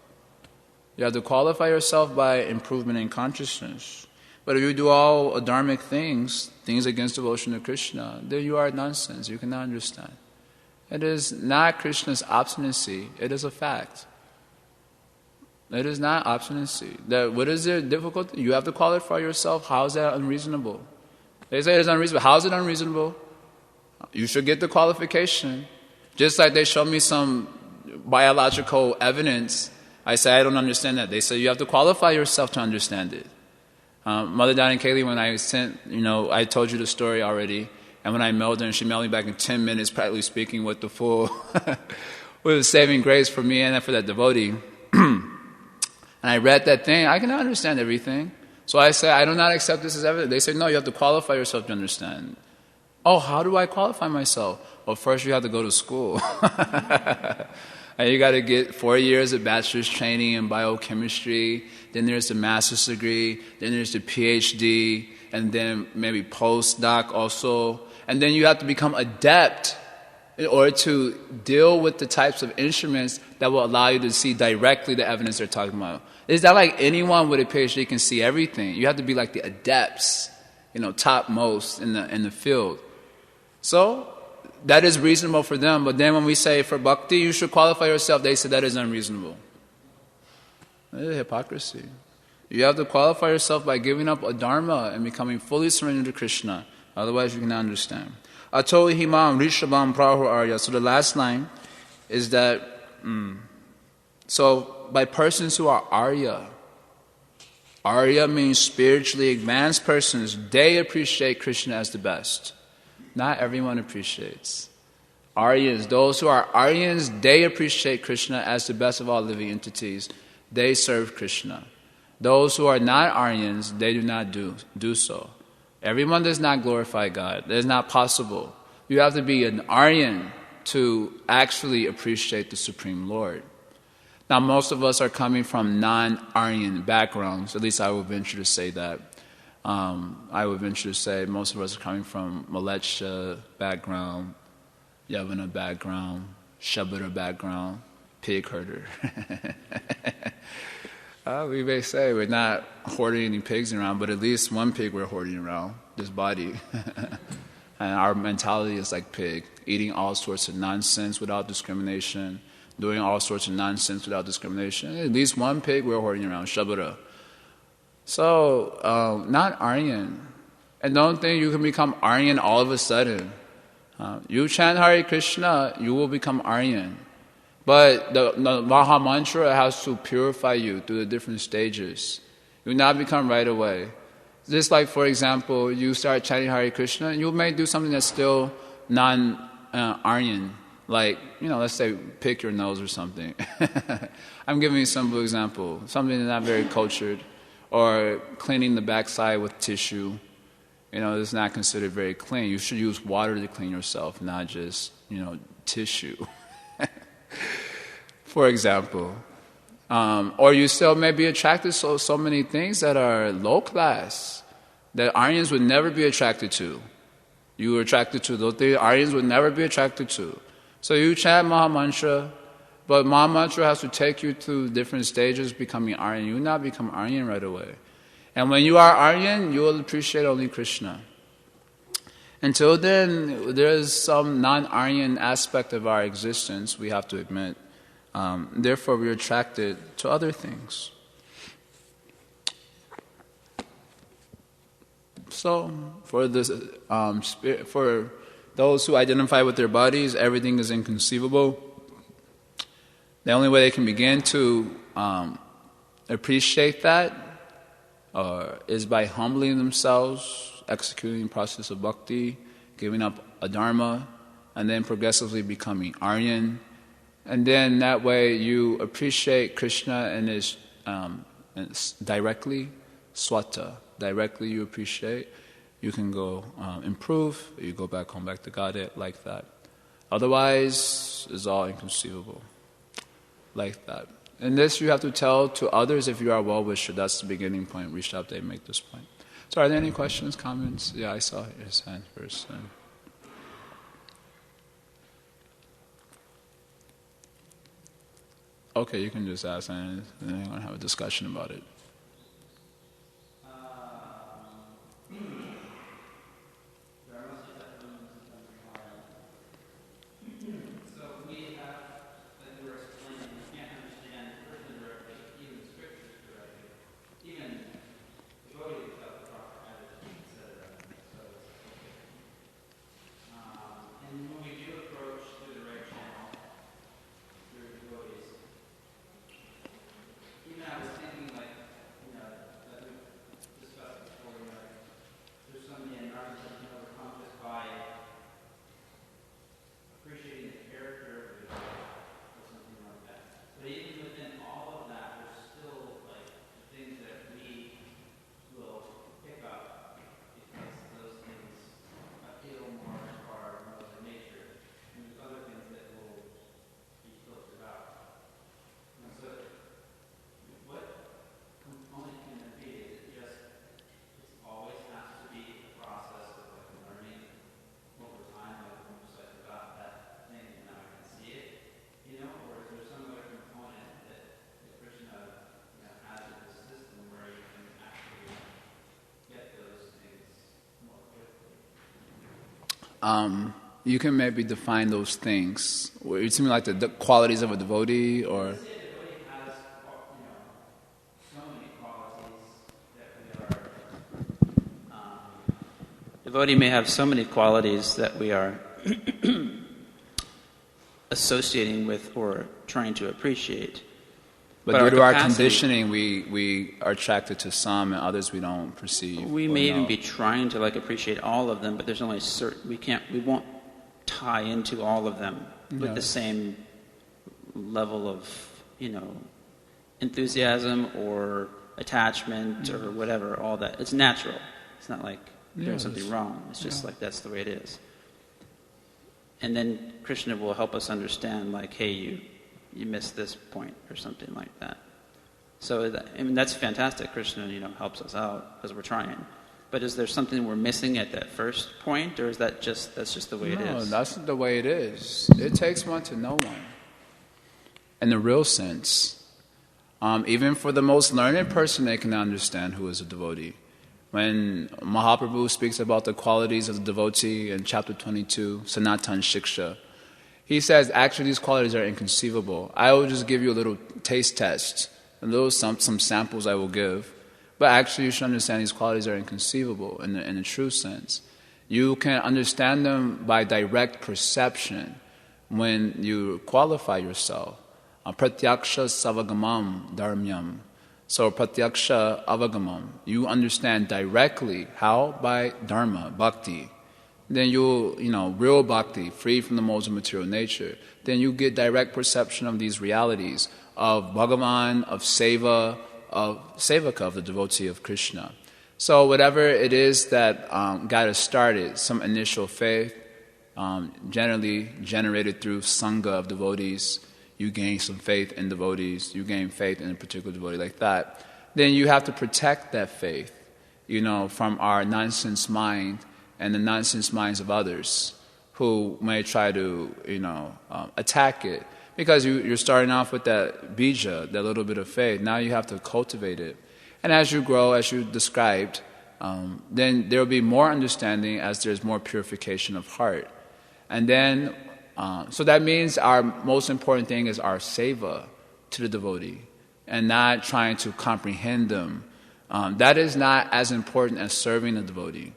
[SPEAKER 1] You have to qualify yourself by improvement in consciousness. But if you do all adharmic things against devotion to Krishna, then you are nonsense. You cannot understand. It is not Krishna's obstinacy. It is a fact. It is not obstinacy. What is the difficulty? You have to qualify yourself. How is that unreasonable? They say it is unreasonable. How is it unreasonable? You should get the qualification. Just like they show me some biological evidence, I say, I don't understand that. They say, you have to qualify yourself to understand it. Mother Don and Kaylee, when I sent, I told you the story already, and when I mailed her, and she mailed me back in 10 minutes, practically speaking, with the full, with the saving grace for me and for that devotee. And I read that thing, I cannot understand everything. So I say, I do not accept this as evidence. They say, no, you have to qualify yourself to understand. Oh, how do I qualify myself? Well, first you have to go to school. And you got to get 4 years of bachelor's training in biochemistry. Then there's the master's degree. Then there's the PhD. And then maybe postdoc also. And then you have to become adept in order to deal with the types of instruments that will allow you to see directly the evidence they're talking about. It's not like anyone with a PhD can see everything. You have to be like the adepts, topmost in the field. So that is reasonable for them. But then when we say for bhakti, you should qualify yourself, they say that is unreasonable. That is hypocrisy. You have to qualify yourself by giving up a dharma and becoming fully surrendered to Krishna. Otherwise, you cannot understand. Ato himam rishabam prahu arya. So the last line is that, so by persons who are arya. Arya means spiritually advanced persons. They appreciate Krishna as the best. Not everyone appreciates. Aryans, those who are Aryans, they appreciate Krishna as the best of all living entities. They serve Krishna. Those who are not Aryans, they do not do so. Everyone does not glorify God. That is not possible. You have to be an Aryan to actually appreciate the Supreme Lord. Now, most of us are coming from non-Aryan backgrounds. At least I would venture to say that. I would venture to say most of us are coming from Maletsha background, Yavana background, Shabara background, pig herder. We may say we're not hoarding any pigs around, but at least one pig we're hoarding around, this body. And our mentality is like pig, eating all sorts of nonsense without discrimination, doing all sorts of nonsense without discrimination. At least one pig we're hoarding around, Shabara. So, not Aryan. And don't think you can become Aryan all of a sudden. You chant Hare Krishna, you will become Aryan. But the Maha Mantra has to purify you through the different stages. You will not become right away. Just like, for example, you start chanting Hare Krishna, and you may do something that's still non-Aryan. Like, let's say pick your nose or something. I'm giving you a simple example. Something that's not very cultured. Or cleaning the backside with tissue. It's not considered very clean. You should use water to clean yourself, not just, tissue. For example. Or you still may be attracted to so many things that are low class, that Aryans would never be attracted to. You were attracted to those things Aryans would never be attracted to. So you chant Maha Mantra, but Maha Mantra has to take you through different stages becoming Aryan. You will not become Aryan right away. And when you are Aryan, you will appreciate only Krishna. Until then, there is some non-Aryan aspect of our existence, we have to admit. Therefore, we are attracted to other things. So, for those who identify with their bodies, everything is inconceivable. The only way they can begin to appreciate that is by humbling themselves, executing the process of bhakti, giving up adharma, and then progressively becoming Aryan. And then that way you appreciate Krishna and his directly, swata. Directly you appreciate. You can go improve, you go back home, back to Godhead, like that. Otherwise, it's all inconceivable. Like that. And this you have to tell to others if you are well-wisher. That's the beginning point. Rishabh make this point. So are there any questions, comments? Yeah, I saw his hand first. Okay, you can just ask and then we're going to have a discussion about it. You can maybe define those things. You mean like the qualities of a devotee, or?
[SPEAKER 2] Devotee may have so many qualities that we are associating with or trying to appreciate.
[SPEAKER 1] But due to our conditioning, we are attracted to some, and others we don't perceive.
[SPEAKER 2] We may even be trying to appreciate all of them, but there's only certain we won't tie into all of them with the same level of enthusiasm or attachment or whatever. All that, it's natural. It's not like there's something wrong. It's just like that's the way it is. And then Krishna will help us understand, hey, you missed this point or something like that. So that's fantastic. Krishna, helps us out because we're trying. But is there something we're missing at that first point, or is that's just the way it is?
[SPEAKER 1] No, that's the way it is. It takes one to know one. In the real sense, even for the most learned person, they can understand who is a devotee. When Mahaprabhu speaks about the qualities of the devotee in chapter 22, Sanatan Shiksha, he says, actually, these qualities are inconceivable. I will just give you a little taste test, and those some samples I will give. But actually, you should understand these qualities are inconceivable in the true sense. You can understand them by direct perception when you qualify yourself. Pratyaksha savagamam dharmyam. So pratyaksha avagamam. You understand directly. How? By dharma, bhakti. Then real bhakti, free from the modes of material nature. Then you get direct perception of these realities of Bhagavan, of Seva, of Sevaka, of the devotee of Krishna. So whatever it is that got us started, some initial faith, generally generated through Sangha of devotees, you gain some faith in devotees, you gain faith in a particular devotee like that. Then you have to protect that faith, from our nonsense mind, and the nonsense minds of others who may try to, attack it. Because you're starting off with that bija, that little bit of faith. Now you have to cultivate it. And as you grow, as you described, then there will be more understanding as there's more purification of heart. And then, so that means our most important thing is our seva to the devotee and not trying to comprehend them. That is not as important as serving the devotee.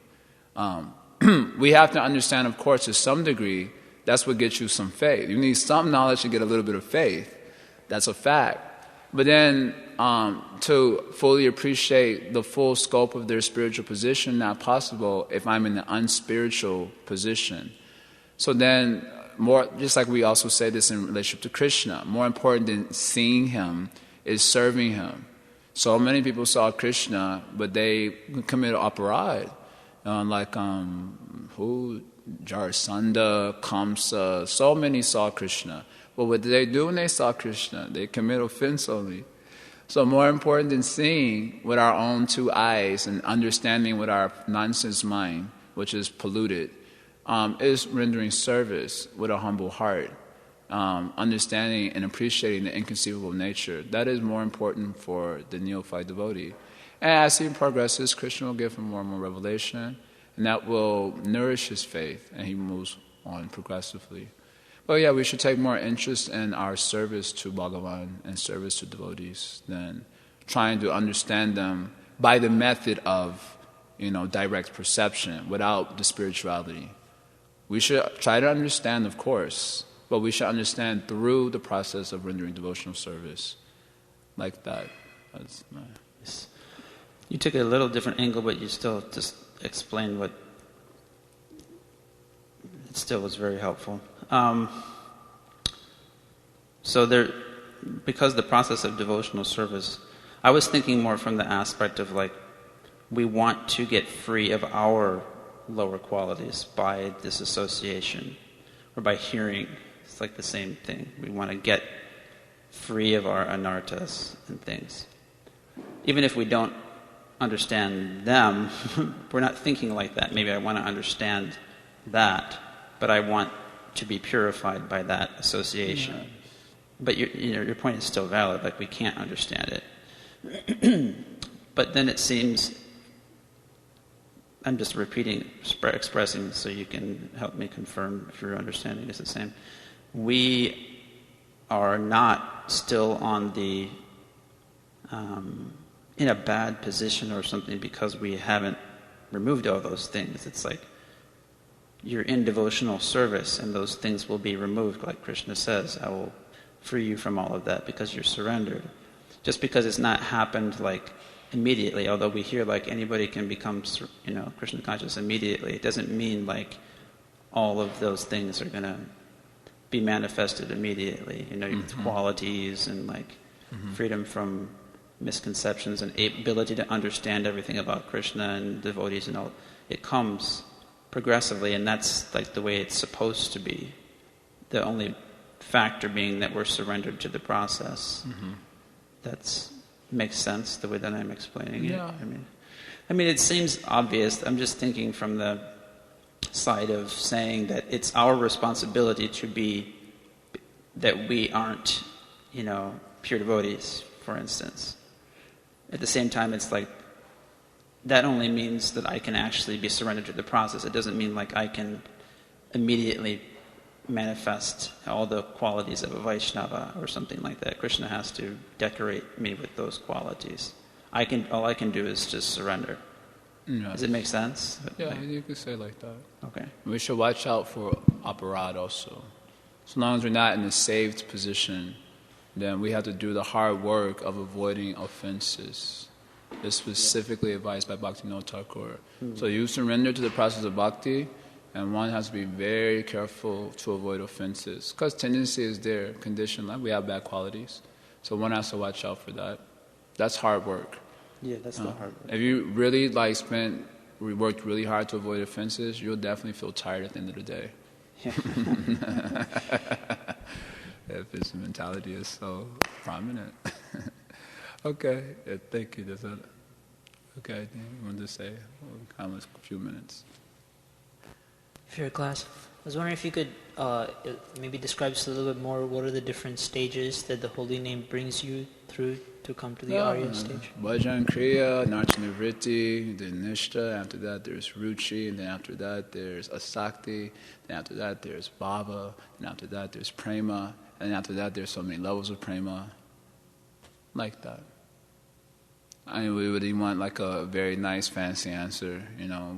[SPEAKER 1] We have to understand, of course, to some degree, that's what gets you some faith. You need some knowledge to get a little bit of faith. That's a fact. But then to fully appreciate the full scope of their spiritual position, not possible if I'm in an unspiritual position. So then, more, just like we also say this in relationship to Krishna, more important than seeing him is serving him. So many people saw Krishna, but they committed aparad. Jarasandha, Kamsa, so many saw Krishna. But what did they do when they saw Krishna? They commit offense only. So more important than seeing with our own two eyes and understanding with our nonsense mind, which is polluted, is rendering service with a humble heart, understanding and appreciating the inconceivable nature. That is more important for the neophyte devotee. And as he progresses, Krishna will give him more and more revelation, and that will nourish his faith, and he moves on progressively. But yeah, we should take more interest in our service to Bhagavan and service to devotees than trying to understand them by the method of, direct perception without the spirituality. We should try to understand, of course, but we should understand through the process of rendering devotional service. Like that.
[SPEAKER 2] Yes. You took a little different angle, but you still just explained what... It still was very helpful. So because the process of devotional service, I was thinking more from the aspect of we want to get free of our lower qualities by disassociation or by hearing. It's like the same thing. We want to get free of our anarthas and things. Even if we don't understand them, we're not thinking like that. Maybe I want to understand that, but I want to be purified by that association. Yeah. But your point is still valid. We can't understand it. But then it seems, I'm just repeating, expressing, so you can help me confirm if your understanding is the same. We are not still on the in a bad position or something because we haven't removed all those things. It's you're in devotional service and those things will be removed, like Krishna says. I will free you from all of that because you're surrendered. Just because it's not happened immediately, although we hear anybody can become Krishna conscious immediately, it doesn't mean all of those things are going to be manifested immediately. Qualities and freedom from misconceptions and ability to understand everything about Krishna and devotees and all. It comes progressively, and that's the way it's supposed to be. The only factor being that we're surrendered to the process. That makes sense the way that I'm explaining it. I mean, it seems obvious. I'm just thinking from the side of saying that it's our responsibility to be that we aren't, pure devotees, for instance. At the same time, it's that only means that I can actually be surrendered to the process. It doesn't mean I can immediately manifest all the qualities of a Vaishnava or something like that. Krishna has to decorate me with those qualities. All I can do is just surrender.
[SPEAKER 1] Yes.
[SPEAKER 2] Does it make sense?
[SPEAKER 1] Yeah, you could say it like that.
[SPEAKER 2] Okay.
[SPEAKER 1] We should watch out for aparad also. So long as we're not in a saved position, then we have to do the hard work of avoiding offenses. It's specifically advised by Bhaktivinoda Thakur. So you surrender to the process of bhakti, and one has to be very careful to avoid offenses. Because tendency is there, condition, we have bad qualities. So one has to watch out for that. That's hard work.
[SPEAKER 2] Yeah, that's the hard work.
[SPEAKER 1] If you really worked really hard to avoid offenses, you'll definitely feel tired at the end of the day.
[SPEAKER 2] Yeah.
[SPEAKER 1] If his mentality is so prominent. Okay, thank you. Okay, I think you wanted to say, we'll have a few minutes.
[SPEAKER 3] for your class. I was wondering if you could maybe describe just a little bit more what are the different stages that the holy name brings you through to come to the Arya stage?
[SPEAKER 1] Bhajan Kriya, Nartyanivritti, then Nishta. After that there's Ruchi, and then after that there's Asakti. Then after that there's Bhava. And after that there's Prema. And after that there's so many levels of Prema. Like that. I mean, we would want like a very nice fancy answer,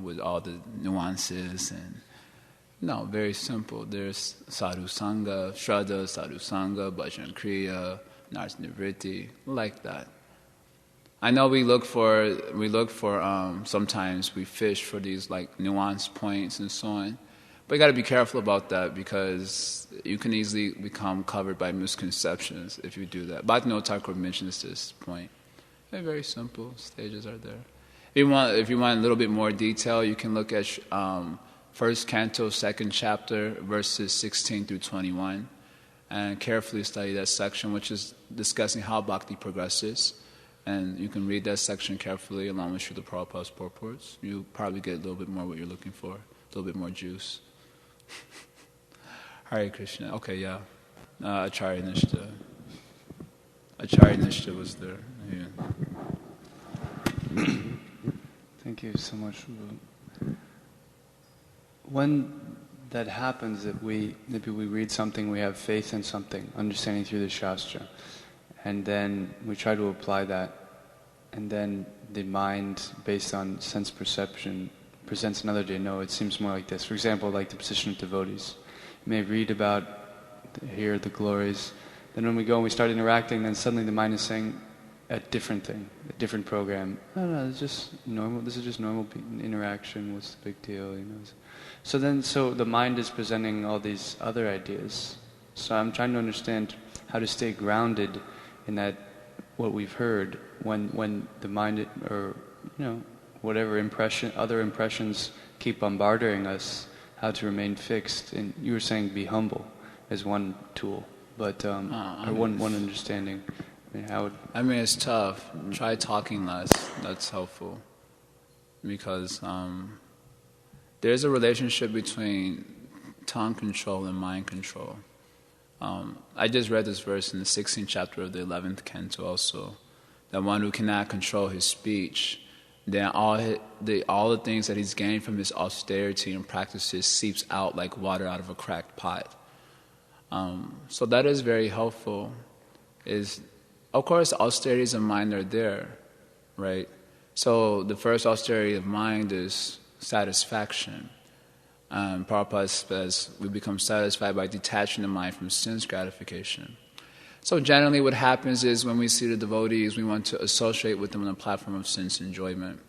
[SPEAKER 1] with all the nuances and... No, very simple. There's Sadhu Sangha, Shraddha, Sadhu Sangha, Bhajan Kriya, Nartyanivritti, like that. I know we look for sometimes we fish for these like nuanced points and so on, but you got to be careful about that because you can easily become covered by misconceptions if you do that. Bhaktivinoda Thakur mentions this point. They're very simple. Stages are there. If you want a little bit more detail, you can look at First Canto, Second Chapter, verses 16 through 21, and carefully study that section, which is discussing how bhakti progresses. And you can read that section carefully along with Srila Prabhupada's purports. You'll probably get a little bit more what you're looking for, a little bit more juice. Hare Krishna. Okay, yeah. Acharya Nishta. Acharya Nishta was there. Yeah.
[SPEAKER 4] Thank you so much. When that happens, that maybe we read something, we have faith in something, understanding through the Shastra, and then we try to apply that, and then the mind, based on sense perception, presents another day. No, it seems more like this. For example, like the position of devotees. You may read about, hear the glories, then when we go and we start interacting, then suddenly the mind is saying a different thing, a different program. No, it's just normal. This is just normal interaction. What's the big deal? So the mind is presenting all these other ideas. So I'm trying to understand how to stay grounded in that what we've heard when the mind or whatever other impressions keep bombarding us. How to remain fixed. And you were saying be humble as one tool, but or one understanding.
[SPEAKER 1] I mean, it's tough. Try talking less. That's helpful. Because there's a relationship between tongue control and mind control. I just read this verse in the 16th chapter of the 11th canto also. That one who cannot control his speech, then all the things that he's gained from his austerity and practices seeps out like water out of a cracked pot. So that is very helpful. Of course, the austerities of mind are there, right? So the first austerity of mind is satisfaction. Prabhupada says we become satisfied by detaching the mind from sense gratification. So generally what happens is when we see the devotees, we want to associate with them on a platform of sense enjoyment.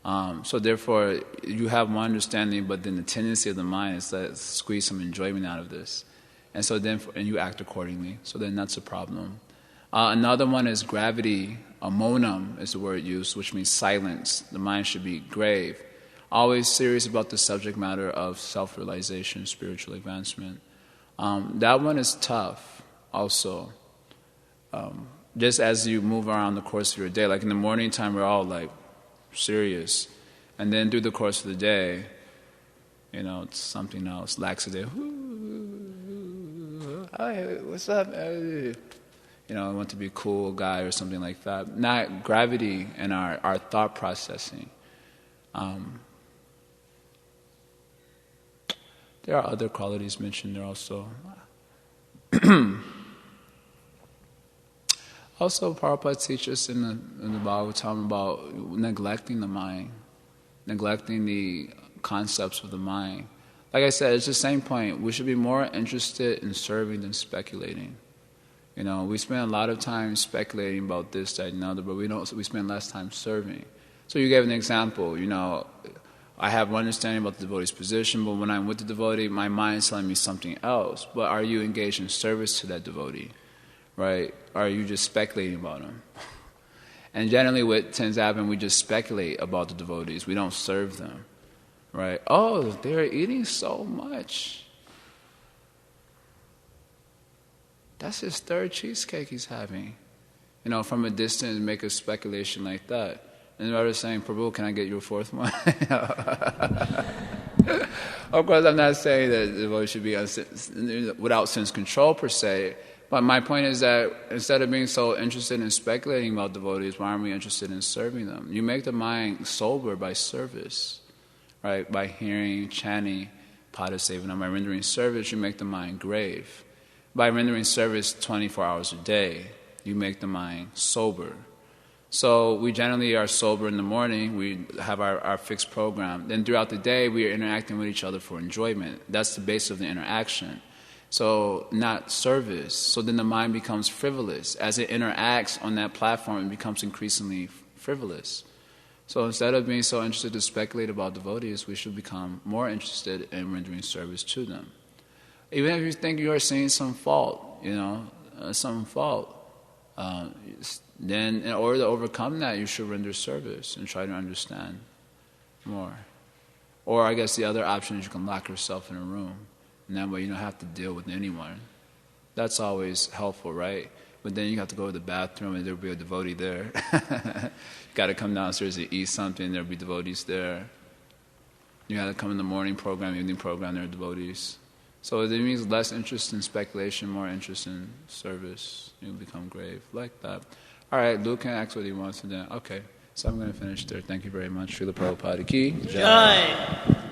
[SPEAKER 1] So therefore, you have one understanding, but then the tendency of the mind is to squeeze some enjoyment out of this. And so then, and you act accordingly. So then that's a problem. Another one is gravity. Monam is the word used, which means silence. The mind should be grave. Always serious about the subject matter of self-realization, spiritual advancement. That one is tough also. Just as you move around the course of your day, like in the morning time, we're all like serious. And then through the course of the day, it's something else. Laxative. Hey, what's up? I want to be a cool guy or something like that. Not gravity in our thought processing. There are other qualities mentioned there also. Also, Prabhupada teaches in the Bhagavatam about neglecting the mind, neglecting the concepts of the mind. Like I said, it's the same point. We should be more interested in serving than speculating. We spend a lot of time speculating about this, that, and other, but we spend less time serving. So you gave an example, I have one understanding about the devotee's position, but when I'm with the devotee, my mind is telling me something else. But are you engaged in service to that devotee? Right? Or are you just speculating about him? And generally what tends to happen, we just speculate about the devotees. We don't serve them. Right? Oh, they're eating so much. That's his third cheesecake he's having. From a distance, make a speculation like that. And rather saying, Prabhu, can I get your fourth one? Of course, I'm not saying that the devotee should be without sense control per se, but my point is that instead of being so interested in speculating about devotees, why aren't we interested in serving them? You make the mind sober by service, right? By hearing, chanting, Padasevanam, by rendering service, you make the mind grave. By rendering service 24 hours a day, you make the mind sober. So we generally are sober in the morning, we have our fixed program. Then throughout the day, we are interacting with each other for enjoyment. That's the base of the interaction. So not service. So then the mind becomes frivolous. As it interacts on that platform, it becomes increasingly frivolous. So instead of being so interested to speculate about devotees, we should become more interested in rendering service to them. Even if you think you are seeing some fault, then in order to overcome that, you should render service and try to understand more. Or I guess the other option is you can lock yourself in a room, and that way you don't have to deal with anyone. That's always helpful, right? But then you have to go to the bathroom and there'll be a devotee there. Got to come downstairs to eat something, there'll be devotees there. You got to come in the morning program, evening program, there are devotees. So it means less interest in speculation, more interest in service. You'll become grave, like that. All right, Luke can ask what he wants to do. Okay, so I'm going to finish there. Thank you very much. Srila Prabhupada Ki Jai.